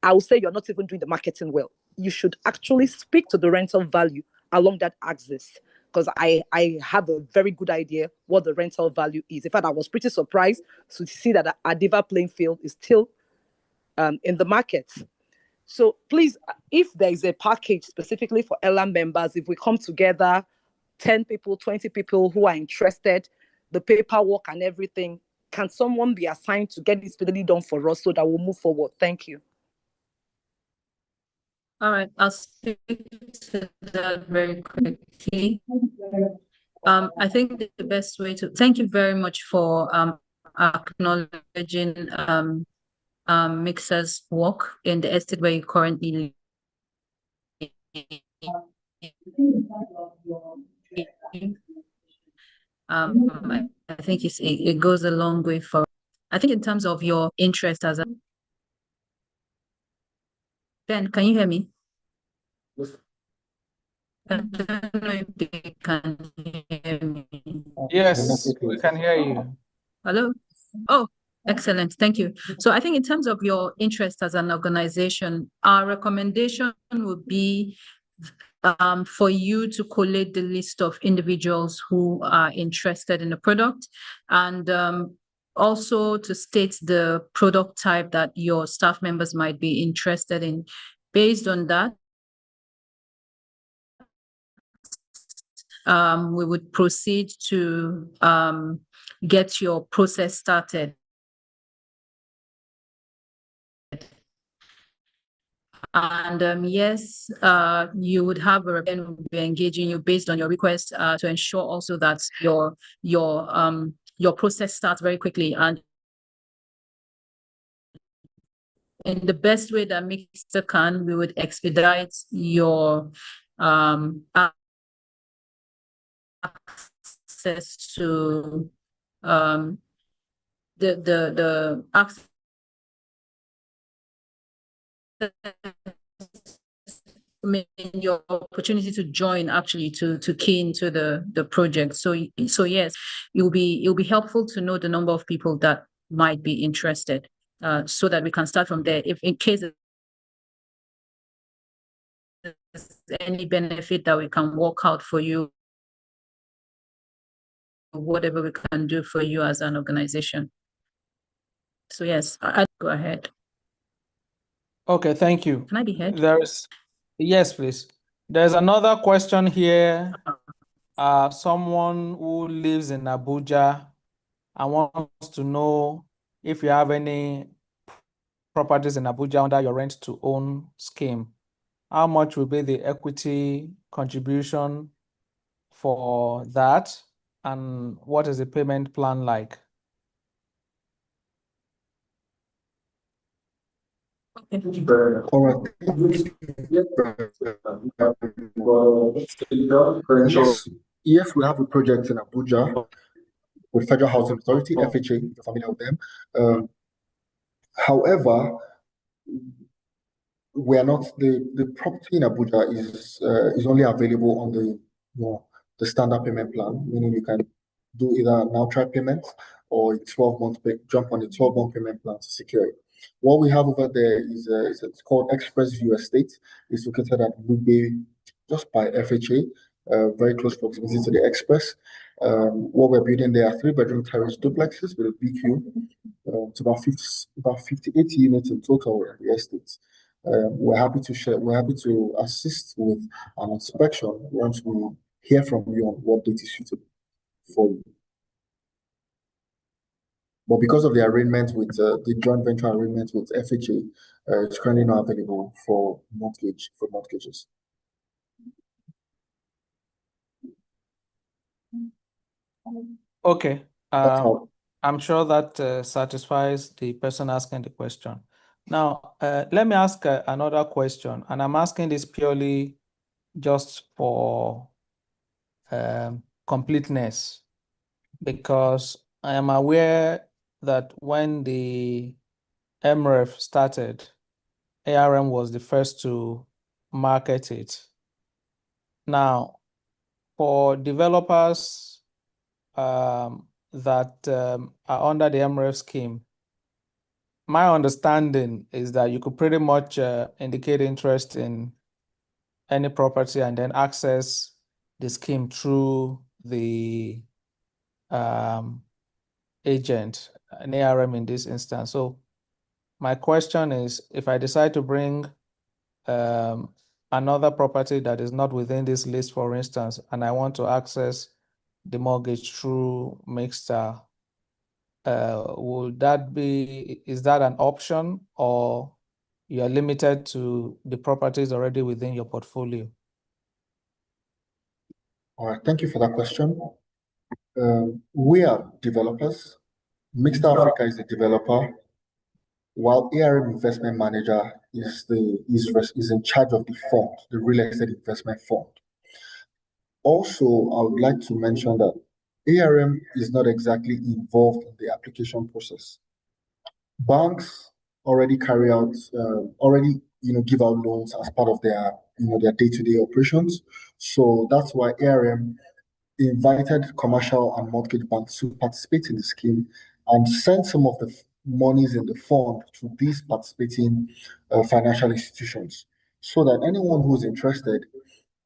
S6: I will say you're not even doing the marketing well. You should actually speak to the rental value along that axis, because I have a very good idea what the rental value is. In fact, I was pretty surprised to see that Adiva playing field is still in the market. So please, if there is a package specifically for Ellan members, if we come together, 10 people, 20 people who are interested, the paperwork and everything, can someone be assigned to get this speedily done for us so that we'll move forward? Thank you.
S1: All right, I'll speak to that very quickly. I think the best way to thank you very much for acknowledging Mixer's work in the estate where you currently live. I think it goes a long way for. I think in terms of your interest as a Ben, can you hear me? I don't know if they can hear me.
S3: Yes, we can hear you.
S1: Hello? Oh, excellent. Thank you. So I think in terms of your interest as an organization, our recommendation would be for you to collate the list of individuals who are interested in the product, and also to state the product type that your staff members might be interested in. Based on that, we would proceed to get your process started. And yes, you would have a representative who will be engaging you based on your request to ensure also that your process starts very quickly and in the best way that Mixer can. We would expedite your access to the access your opportunity to join actually to key into the project. So yes, it'll be helpful to know the number of people that might be interested, so that we can start from there. If in case there's any benefit that we can work out for you, whatever we can do for you as an organization. So yes, I'll go ahead.
S3: Okay, thank you.
S1: Can I be heard?
S3: Yes, please. There's another question here. Someone who lives in Abuja and wants to know if you have any properties in Abuja under your rent to own scheme. How much will be the equity contribution for that? And what is the payment plan like?
S2: All right. Yes, we have a project in Abuja with Federal Housing Authority, FHA, if you're familiar with them. However, we are not the property in Abuja is only available on the standard payment plan, meaning you can do either an outright payment or a 12-month jump on a 12-month payment plan to secure it. What we have over there is it's called Express View Estate. It's located at Lugbe, just by FHA, very close proximity to the Express. What we're building there are 3-bedroom terrace duplexes with a BQ. It's about 58 units in total in the estate. We're happy to assist with an inspection once we hear from you on what date is suitable for you. But because of the arrangement with the joint venture arrangement with FHA, it's currently not available for mortgages.
S3: Okay. I'm sure that satisfies the person asking the question. Now, let me ask another question, and I'm asking this purely just for completeness, because I am aware that when the Ellan-Mreifs started, ARM was the first to market it. Now, for developers that are under the Ellan-Mreifs scheme, my understanding is that you could pretty much indicate interest in any property and then access the scheme through the agent, an ARM in this instance. So my question is, if I decide to bring another property that is not within this list, for instance, and I want to access the mortgage through Mixer, is that an option, or you are limited to the properties already within your portfolio?
S2: All right, thank you for that question. We are developers. Mixed Africa is a developer, while ARM Investment Manager is in charge of the fund, the real estate investment fund. Also, I would like to mention that ARM is not exactly involved in the application process. Banks already carry out, give out loans as part of their day-to-day operations. So that's why ARM invited commercial and mortgage banks to participate in the scheme and send some of the monies in the fund to these participating financial institutions, so that anyone who's interested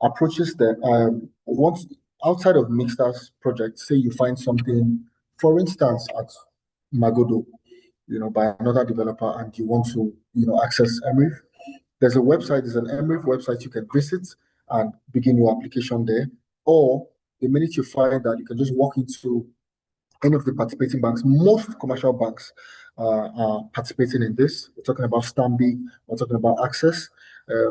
S2: approaches them. Once outside of Mixta's project, say you find something, for instance, at Magodo, by another developer, and you want to, access Ellan-Mreif, there's an Ellan-Mreif website you can visit and begin your application there. Or the minute you find that, you can just walk into any of the participating banks. Most commercial banks are participating in this. We're talking about Stanbic, we're talking about Access.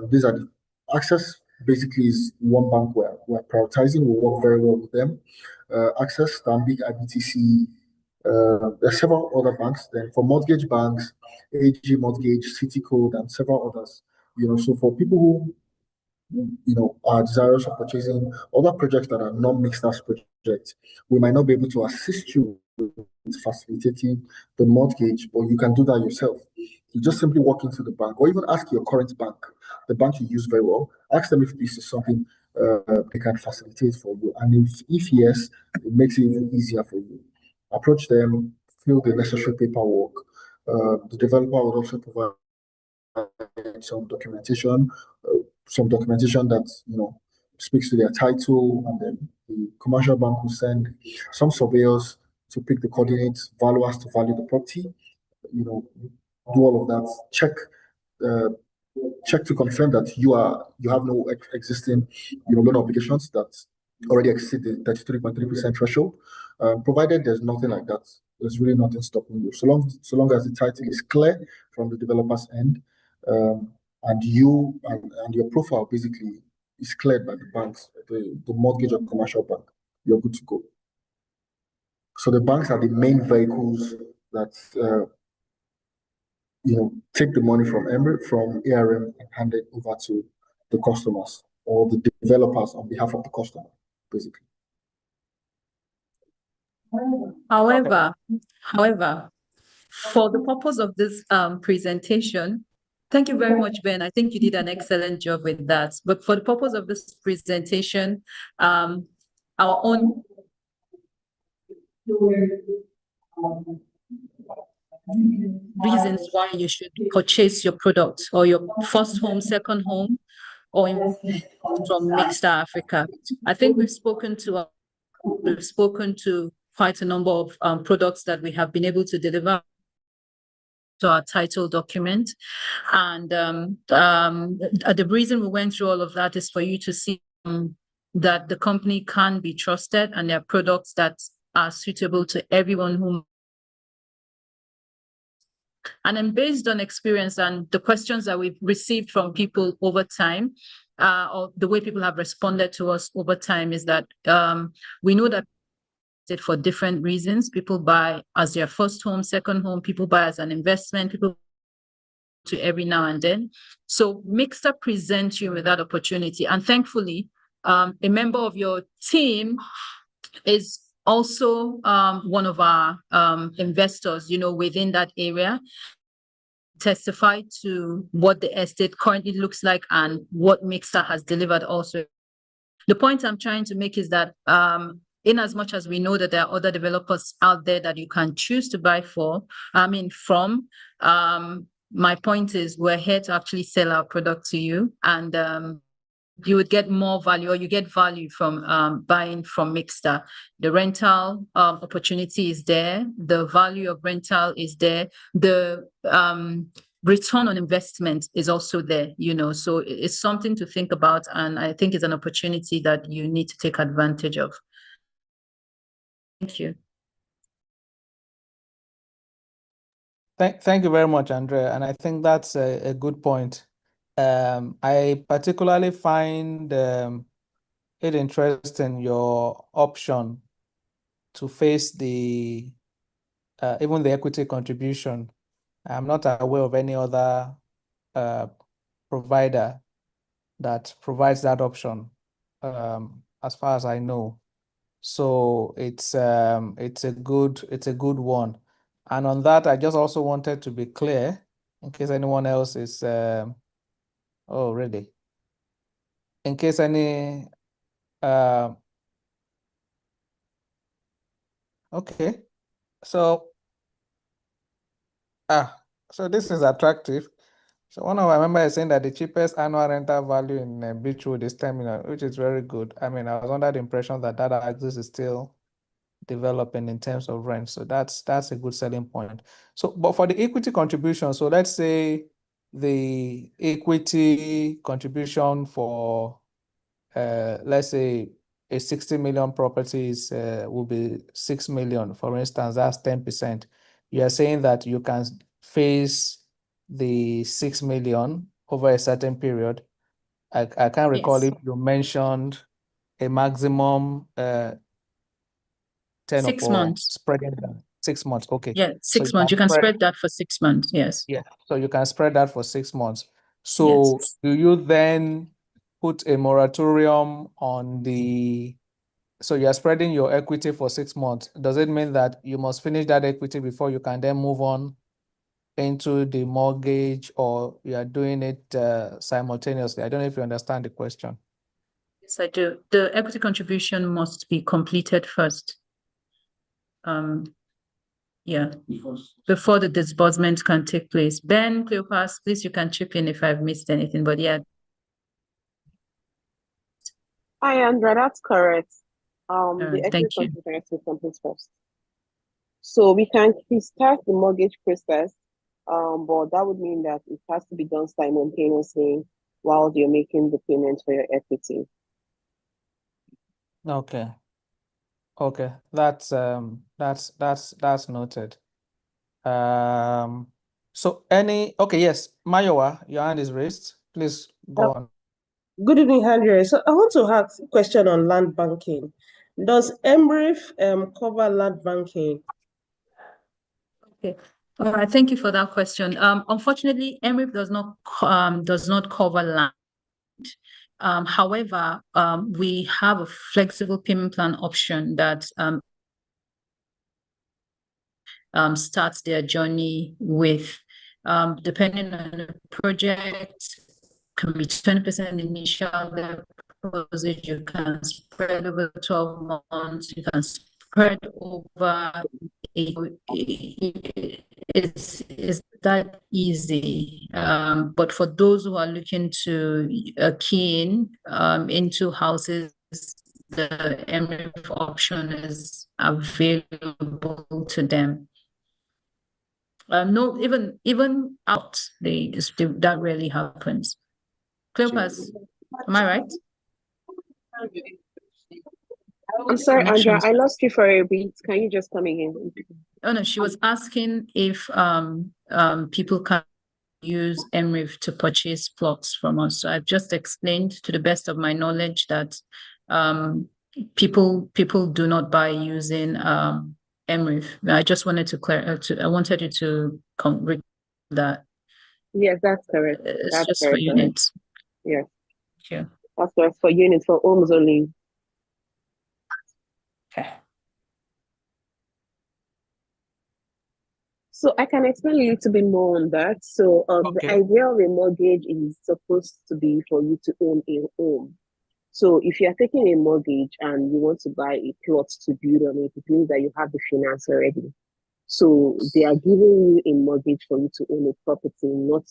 S2: These are the Access basically is one bank where we're prioritizing. We work very well with them. Access, Stanbic, IBTC. There are several other banks. Then for mortgage banks, AG Mortgage, City Code, and several others. So for people who are desirous of purchasing other projects that are not mixed as projects, we might not be able to assist you with facilitating the mortgage, but you can do that yourself. You just simply walk into the bank, or even ask your current bank, the bank you use very well, ask them if this is something they can facilitate for you. And if yes, it makes it even easier for you. Approach them, fill the necessary paperwork. The developer will also provide some documentation that speaks to their title, and then the commercial bank will send some surveyors to pick the coordinates, valuers to value the property, do all of that, check to confirm that you have no existing loan obligations that already exceed the 33.3% threshold. Provided there's nothing like that, there's really nothing stopping you. So long as the title is clear from the developer's end, and you and your profile basically is cleared by the banks, the mortgage or commercial bank, you're good to go. So the banks are the main vehicles that take the money from ARM and hand it over to the customers or the developers on behalf of the customer, basically.
S1: However, for the purpose of this presentation, thank you very much, Ben. I think you did an excellent job with that. But for the purpose of this presentation, our own reasons why you should purchase your product, or your first home, second home, or from Mixed Africa. I think we've spoken to quite a number of products that we have been able to deliver to our title document. And the reason we went through all of that is for you to see that the company can be trusted, and there are products that are suitable to everyone who. And then, based on experience and the questions that we've received from people over time, or the way people have responded to us over time, is that we know that for different reasons. People buy as their first home, second home, people buy as an investment, people to every now and then. So Mixta presents you with that opportunity. And thankfully, a member of your team is also one of our investors, within that area, testify to what the estate currently looks like and what Mixta has delivered also. The point I'm trying to make is that in as much as we know that there are other developers out there that you can choose to buy from, my point is we're here to actually sell our product to you, and you would get more value, or you get value from buying from Mixta. The rental opportunity is there. The value of rental is there. The return on investment is also there, so it's something to think about. And I think it's an opportunity that you need to take advantage of. Thank you.
S3: Thank you very much, Andrea. And I think that's a good point. I particularly find it interesting, your option to face the even the equity contribution. I'm not aware of any other provider that provides that option, as far as I know. So it's a good one. And on that, I just also wanted to be clear, in case anyone else is oh, really? In case any okay. So so this is attractive. So one of our members is saying that the cheapest annual rental value in Beechwood is 10 million, which is very good. I mean, I was under the impression that data access is still developing in terms of rent. So that's a good selling point. So, but for the equity contribution, so let's say the equity contribution for let's say a 60 million properties will be 6 million, for instance, that's 10%. You are saying that you can face the 6 million over a certain period. I can't recall
S1: Yes.
S3: if you mentioned a maximum 10
S1: 6
S3: or
S1: months.
S3: spreading that 6 months. Okay.
S1: Yeah,
S3: So
S1: 6 months. You can spread that for 6 months. Yes.
S3: yeah, so you can spread that for 6 months.
S1: Yes.
S3: So do you then put a moratorium on the, so you're spreading your equity for 6 months. Does it mean that you must finish that equity before you can then move on into the mortgage, or you are doing it simultaneously? I don't know if you understand the question.
S1: Yes, I do. The equity contribution must be completed first. Yeah, before the disbursement can take place. Ben, Cleopas, please, you can chip in if I've missed anything, but yeah.
S8: Hi, Andrea, that's correct. The
S1: Thank
S8: equity
S1: you.
S8: contribution has to complete first. So we can start the mortgage process, but that would mean that it has to be done simultaneously while you're making the payment for your equity.
S3: Okay. Okay, that's noted. So okay, yes, Mayowa, your hand is raised. Please go on.
S7: Good evening, Andrea. So I want to ask a question on land banking. Does Ellan-Mreifs cover land banking?
S1: Okay. All right. Thank you for that question. Unfortunately, Ellan-Mreifs does not cover land. However, we have a flexible payment plan option that starts their journey with, depending on the project, can be 20% initial deposit. You can spread over 12 months. You can spread over. It's that easy. But for those who are looking to key in into houses, the Ellan-Mreifs option is available to them. No, even out, that rarely happens. Cleopas, am I right?
S8: I'm sorry, Andrea,
S1: Connections.
S8: I lost you for a bit. Can you just come again?
S1: Oh no, she was asking if people can use Ellan-Mreifs to purchase plots from us. So I've just explained, to the best of my knowledge, that people do not buy using Ellan-Mreifs. I just wanted to I wanted you to that.
S8: Yes, that's correct.
S1: It's
S8: That's
S1: just
S8: very
S1: for
S8: correct.
S1: units.
S8: Yes,
S1: Sure.
S8: that's correct, for units, for homes only.
S1: Okay.
S8: So I can explain a little bit more on that. So the idea of a mortgage is supposed to be for you to own a home. So if you are taking a mortgage and you want to buy a plot to build on it, it means that you have the finance already. So they are giving you a mortgage for you to own a property, not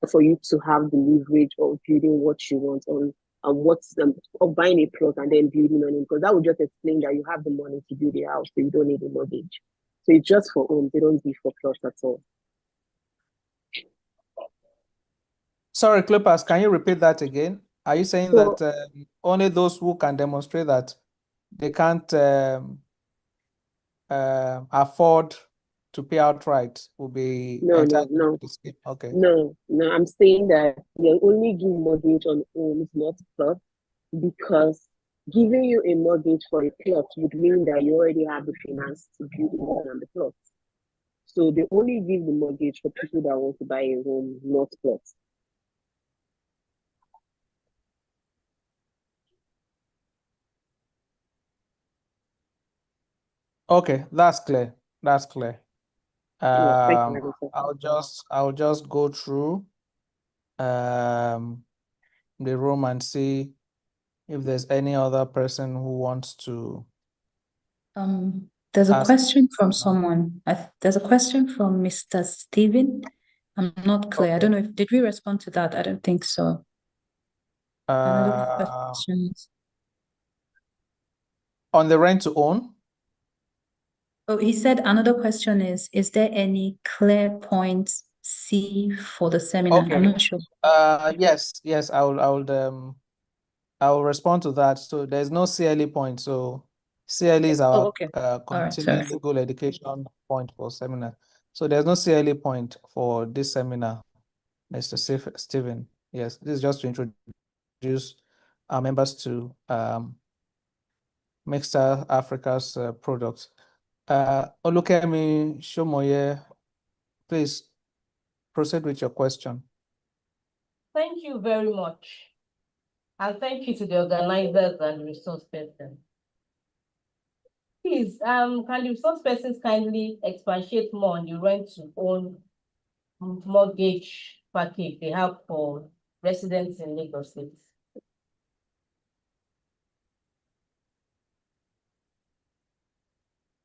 S8: for you to have the leverage of building what you want on of buying a plot and then building on it, because that would just explain that you have the money to build a house, so you don't need a mortgage. So it's just for homes, they don't give for plots at all.
S3: Sorry, Cleopas, can you repeat that again? Are you saying
S8: So,
S3: that only those who can demonstrate that they can't afford to pay outright will be
S8: No,
S3: entitled
S8: no,
S3: to the scheme. Okay.
S8: no. I'm saying that you only give mortgage on homes, not plots, because giving you a mortgage for a plot would mean that you already have the finance to build a home on the plot. So they only give the mortgage for people that want to buy a home, not plots.
S3: Okay, that's clear. That's clear.
S8: Yeah, thank you, Madam Secretary.
S3: I'll just go through the room and see if there's any other person who wants to
S1: There's a
S3: ask.
S1: question from someone. There's a question from Mr. Steven. I'm not clear. I don't know if did we respond to that? I don't think so. Another question.
S3: On the rent to own?
S1: Oh, he said another question is there any clear points C for the seminar?
S3: Okay.
S1: I'm not sure.
S3: Yes, I will respond to that. So there's no CLE point. So CLE is our
S1: okay.
S3: continuing legal education point for seminar. So there's no CLE point for this seminar, Mr. Stephen. Yes, this is just to introduce our members to Mixta Africa's products. Olukemi Shomoye, please proceed with your question.
S9: Thank you very much. And thank you to the organizers and resource person. Please, can the resource persons kindly expatiate more on the rent to own mortgage package they have for residents in Lagos State?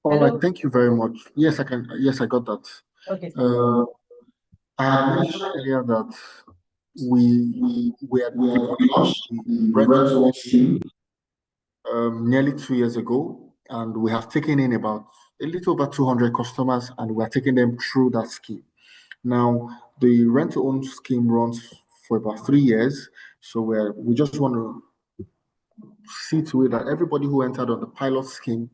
S2: All right, thank you very much. Yes, I can. Yes, I got that.
S9: Okay.
S2: I had mentioned earlier that we had launched the rent-to-own scheme nearly 2 years ago, and we have taken in about a little over 200 customers, and we are taking them through that scheme. Now, the rent-to-own scheme runs for about 3 years, so we just want to see to it that everybody who entered on the pilot scheme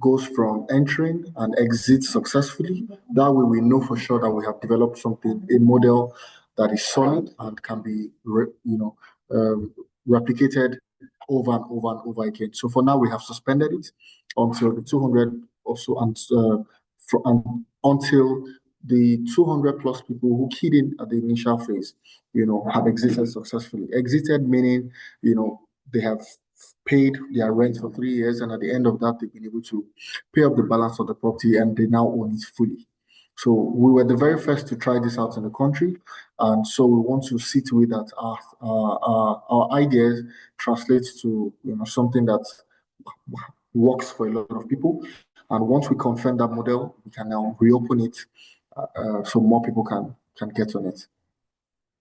S2: goes from entering and exits successfully. That way, we know for sure that we have developed something, a model that is solid and can be, replicated over and over and over again. So for now, we have suspended it until the 200 or so, and until the 200 plus people who keyed in at the initial phase, have exited successfully. Exited meaning, they have paid their rent for 3 years, and at the end of that, they've been able to pay up the balance of the property, and they now own it fully. So we were the very first to try this out in the country, and so we want to see to it that our ideas translate to something that works for a lot of people. And once we confirm that model, we can now reopen it so more people can get on it.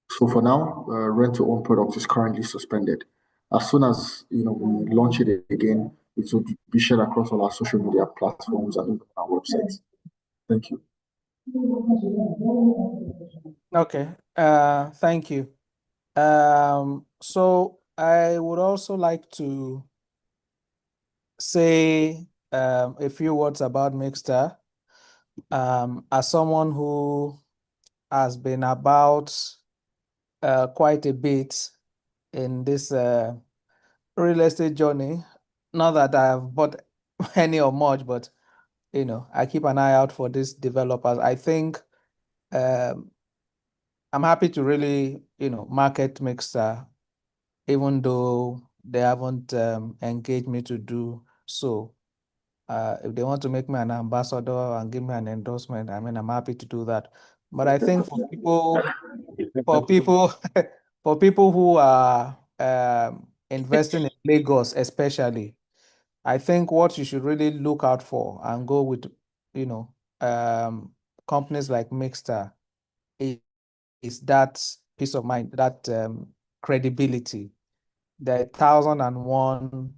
S2: So for now, rent-to-own product is currently suspended. As soon as we launch it again, it will be shared across all our social media platforms and our websites. Thank you.
S3: Okay. Thank you. So I would also like to say a few words about Mixta. As someone who has been about quite a bit in this real estate journey, not that I have bought any or much, but I keep an eye out for these developers. I think I'm happy to really market Mixta, even though they haven't engaged me to do so. If they want to make me an ambassador and give me an endorsement, I mean, I'm happy to do that. But I think for people who are investing in Lagos, especially, I think what you should really look out for and go with, companies like Mixta is that peace of mind, that credibility. There are 1,001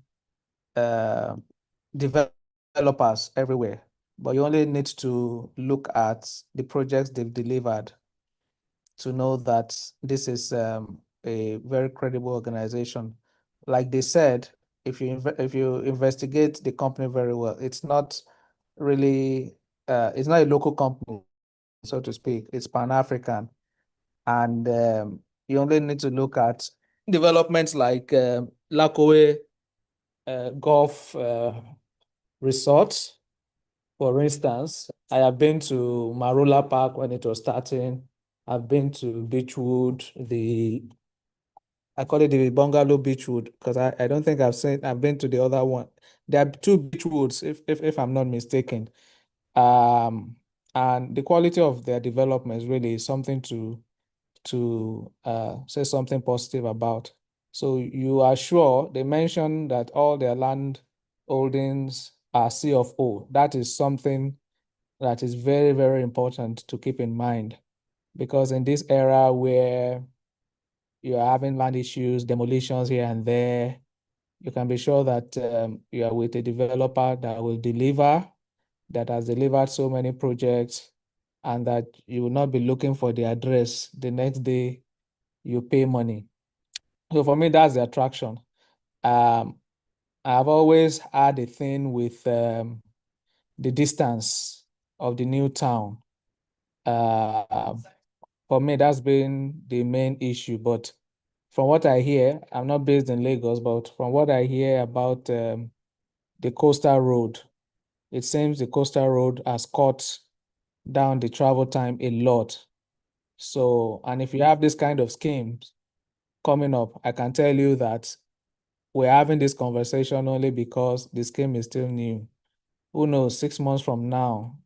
S3: developers everywhere, but you only need to look at the projects they've delivered to know that this is a very credible organization. Like they said, if you investigate the company very well, it's not really it's not a local company, so to speak. It's Pan-African. And you only need to look at developments like Lakowe Golf Resorts, for instance. I have been to Marula Park when it was starting. I've been to Beechwood, I call it the Bungalow Beechwood, because I don't think I've been to the other one. There are two Beechwoods, if I'm not mistaken. And the quality of their development is really something to say something positive about. So you are sure they mentioned that all their land holdings are C of O. That is something that is very, very important to keep in mind, because in this era where you are having land issues, demolitions here and there, you can be sure that you are with a developer that will deliver, that has delivered so many projects, and that you will not be looking for the address the next day you pay money. So for me, that's the attraction. I've always had a thing with the distance of the new town. For me, that's been the main issue. But from what I hear, I'm not based in Lagos, but from what I hear about the coastal road, it seems the coastal road has cut down the travel time a lot. So, and if you have this kind of schemes coming up, I can tell you that we're having this conversation only because the scheme is still new. Who knows, 6 months from now,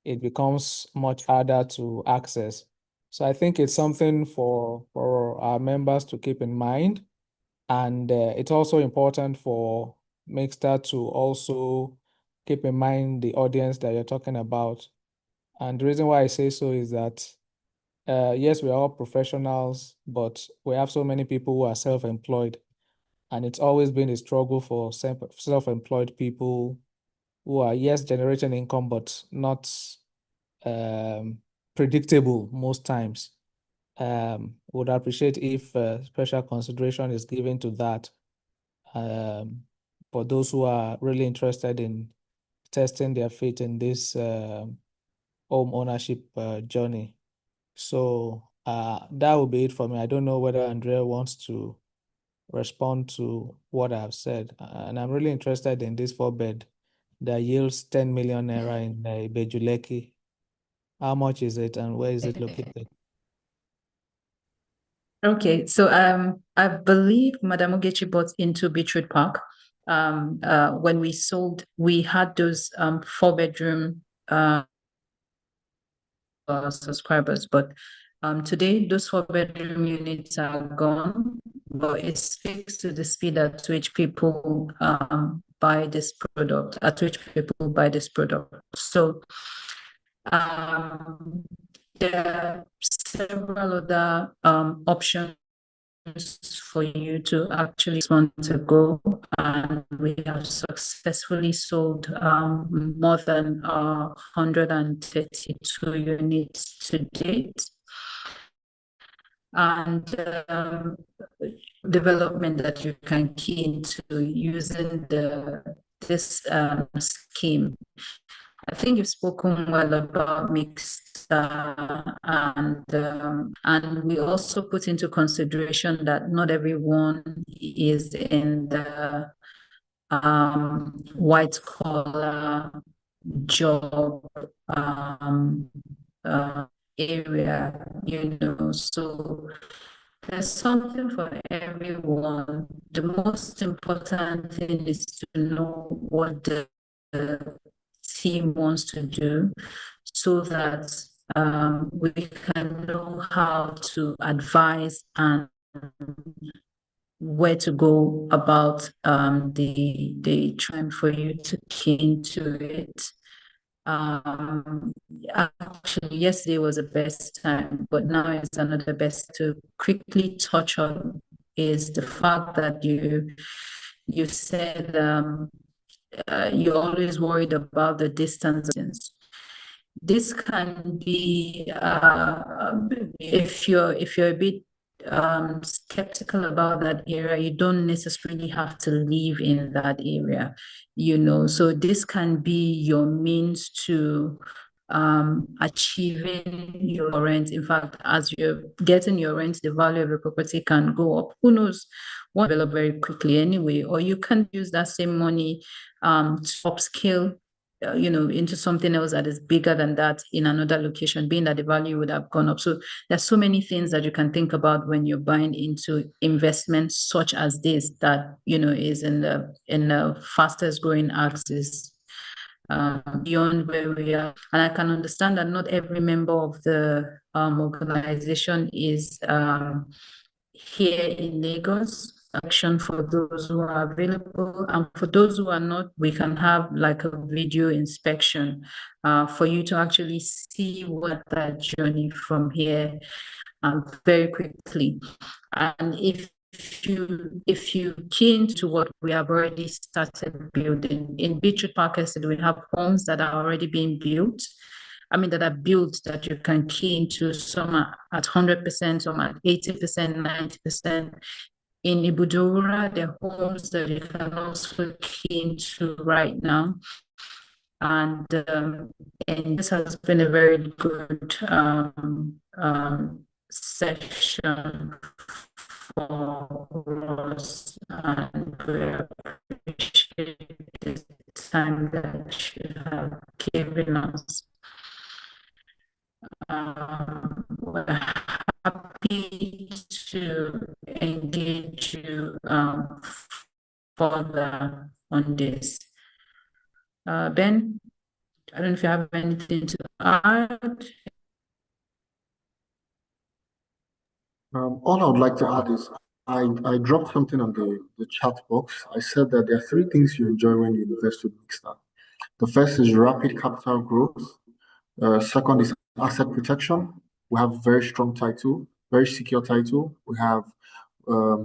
S3: it becomes much harder to access. So I think it's something for our members to keep in mind. And it's also important for Mixstar to also keep in mind the audience that you're talking about. And the reason why I say so is that, yes, we are all professionals, but we have so many people who are self-employed. And it's always been a struggle for self-employed people who are, yes, generating income, but not predictable most times. Would appreciate if special consideration is given to that for those who are really interested in testing their fate in this home ownership journey. So that will be it for me. I don't know whether Andrea wants to respond to what I've said. And I'm really interested in this 4-bed that yields 10 million naira in Bejuleki. How much is it and where is it located?
S1: Okay, so I believe Madam Ogechi bought into Beechwood Park. When we sold, we had those 4-bedroom subscribers, but today those 4-bedroom units are gone, but it speaks to the speed at which people buy this product, So there are several other options for you to actually want to go, and we have successfully sold more than 132 units to date. And development that you can key into using this scheme. I think you've spoken well about Mixstar, and we also put into consideration that not everyone is in the white collar job area, so there's something for everyone. The most important thing is to know what the team wants to do, so that we can know how to advise and where to go about the trend for you to key into it. Actually, yesterday was the best time, but now it's another best to quickly touch on is the fact that you said you're always worried about the distance. This can be if you're a bit skeptical about that area, you don't necessarily have to live in that area, so this can be your means to achieving your rent. In fact, as you're getting your rent, the value of your property can go up. Who knows, won't develop very quickly anyway, or you can use that same money to upscale into something else that is bigger than that in another location, being that the value would have gone up. So there's so many things that you can think about when you're buying into investments such as this that is in the fastest growing axis beyond where we are. And I can understand that not every member of the organization is here in Lagos. Action for those who are available, and for those who are not, we can have like a video inspection for you to actually see what that journey from here very quickly. And if you keen to what we have already started building in Beachwood Park Estate, we have homes that are already being built. That are built that you can key into. Some are at 100%, some at 80%, 90%. In Ibudura, the homes that you can also key into right now. And this has been a very good session for us, and we appreciate the time that you have given us. We're happy to engage you further on this. Ben, I don't know if you have anything to add.
S2: All I would like to add is I dropped something on the chat box. I said that there are three things you enjoy when you invest with Mixta. The first is rapid capital growth. Second is asset protection. We have very strong title, very secure title. We have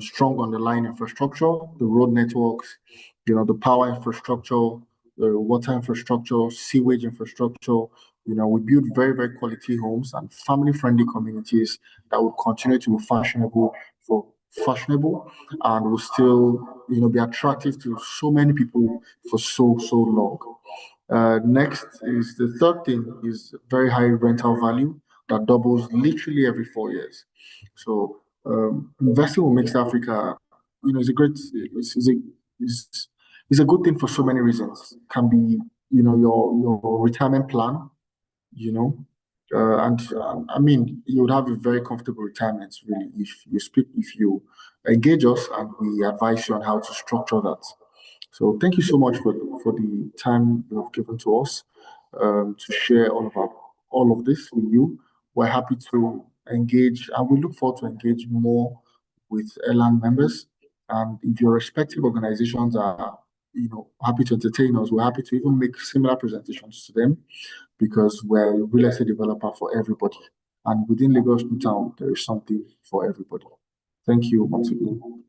S2: strong underlying infrastructure, the road networks, the power infrastructure, the water infrastructure, sewage infrastructure. We build very, very quality homes and family-friendly communities that will continue to be fashionable and will still, be attractive to so many people for so long. Next is the third thing is very high rental value that doubles literally every 4 years. So investing with Mixed Africa, is a great, is a good thing for so many reasons. Can be, your retirement plan, and you would have a very comfortable retirement really if you engage us and we advise you on how to structure that. So thank you so much for the time you have given to us to share all of this with you. We're happy to engage, and we look forward to engage more with Ellan members. And if your respective organizations are, happy to entertain us, we're happy to even make similar presentations to them, because we're a real estate developer for everybody. And within Lagos New Town, there is something for everybody. Thank you once again.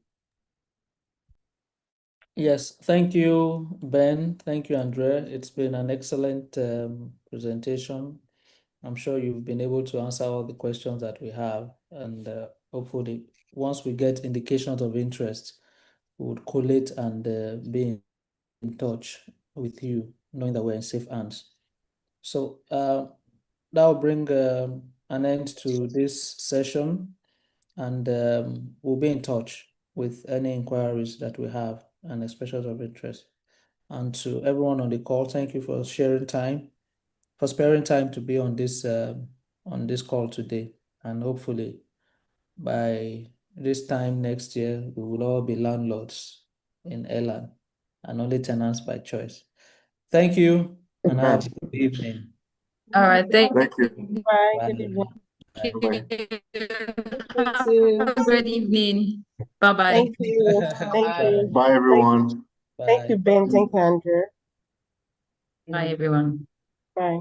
S3: Yes, thank you, Ben. Thank you, Andrea. It's been an excellent presentation. I'm sure you've been able to answer all the questions that we have, and hopefully, once we get indications of interest, we would collate and be in touch with you, knowing that we're in safe hands. So that will bring an end to this session, and we'll be in touch with any inquiries that we have and expressions of interest. And to everyone on the call, thank you for sparing time to be on this call today. And hopefully by this time next year, we will all be landlords in Ellan and only tenants by choice. Thank you, and have a good evening.
S1: All right, thank
S2: you.
S7: Bye. Good evening.
S1: Have a great evening. Bye-bye.
S7: Thank you. Thank you.
S2: Bye, everyone.
S7: Thank you, Ben. Thank you, Andrea.
S1: Bye, everyone.
S7: Bye.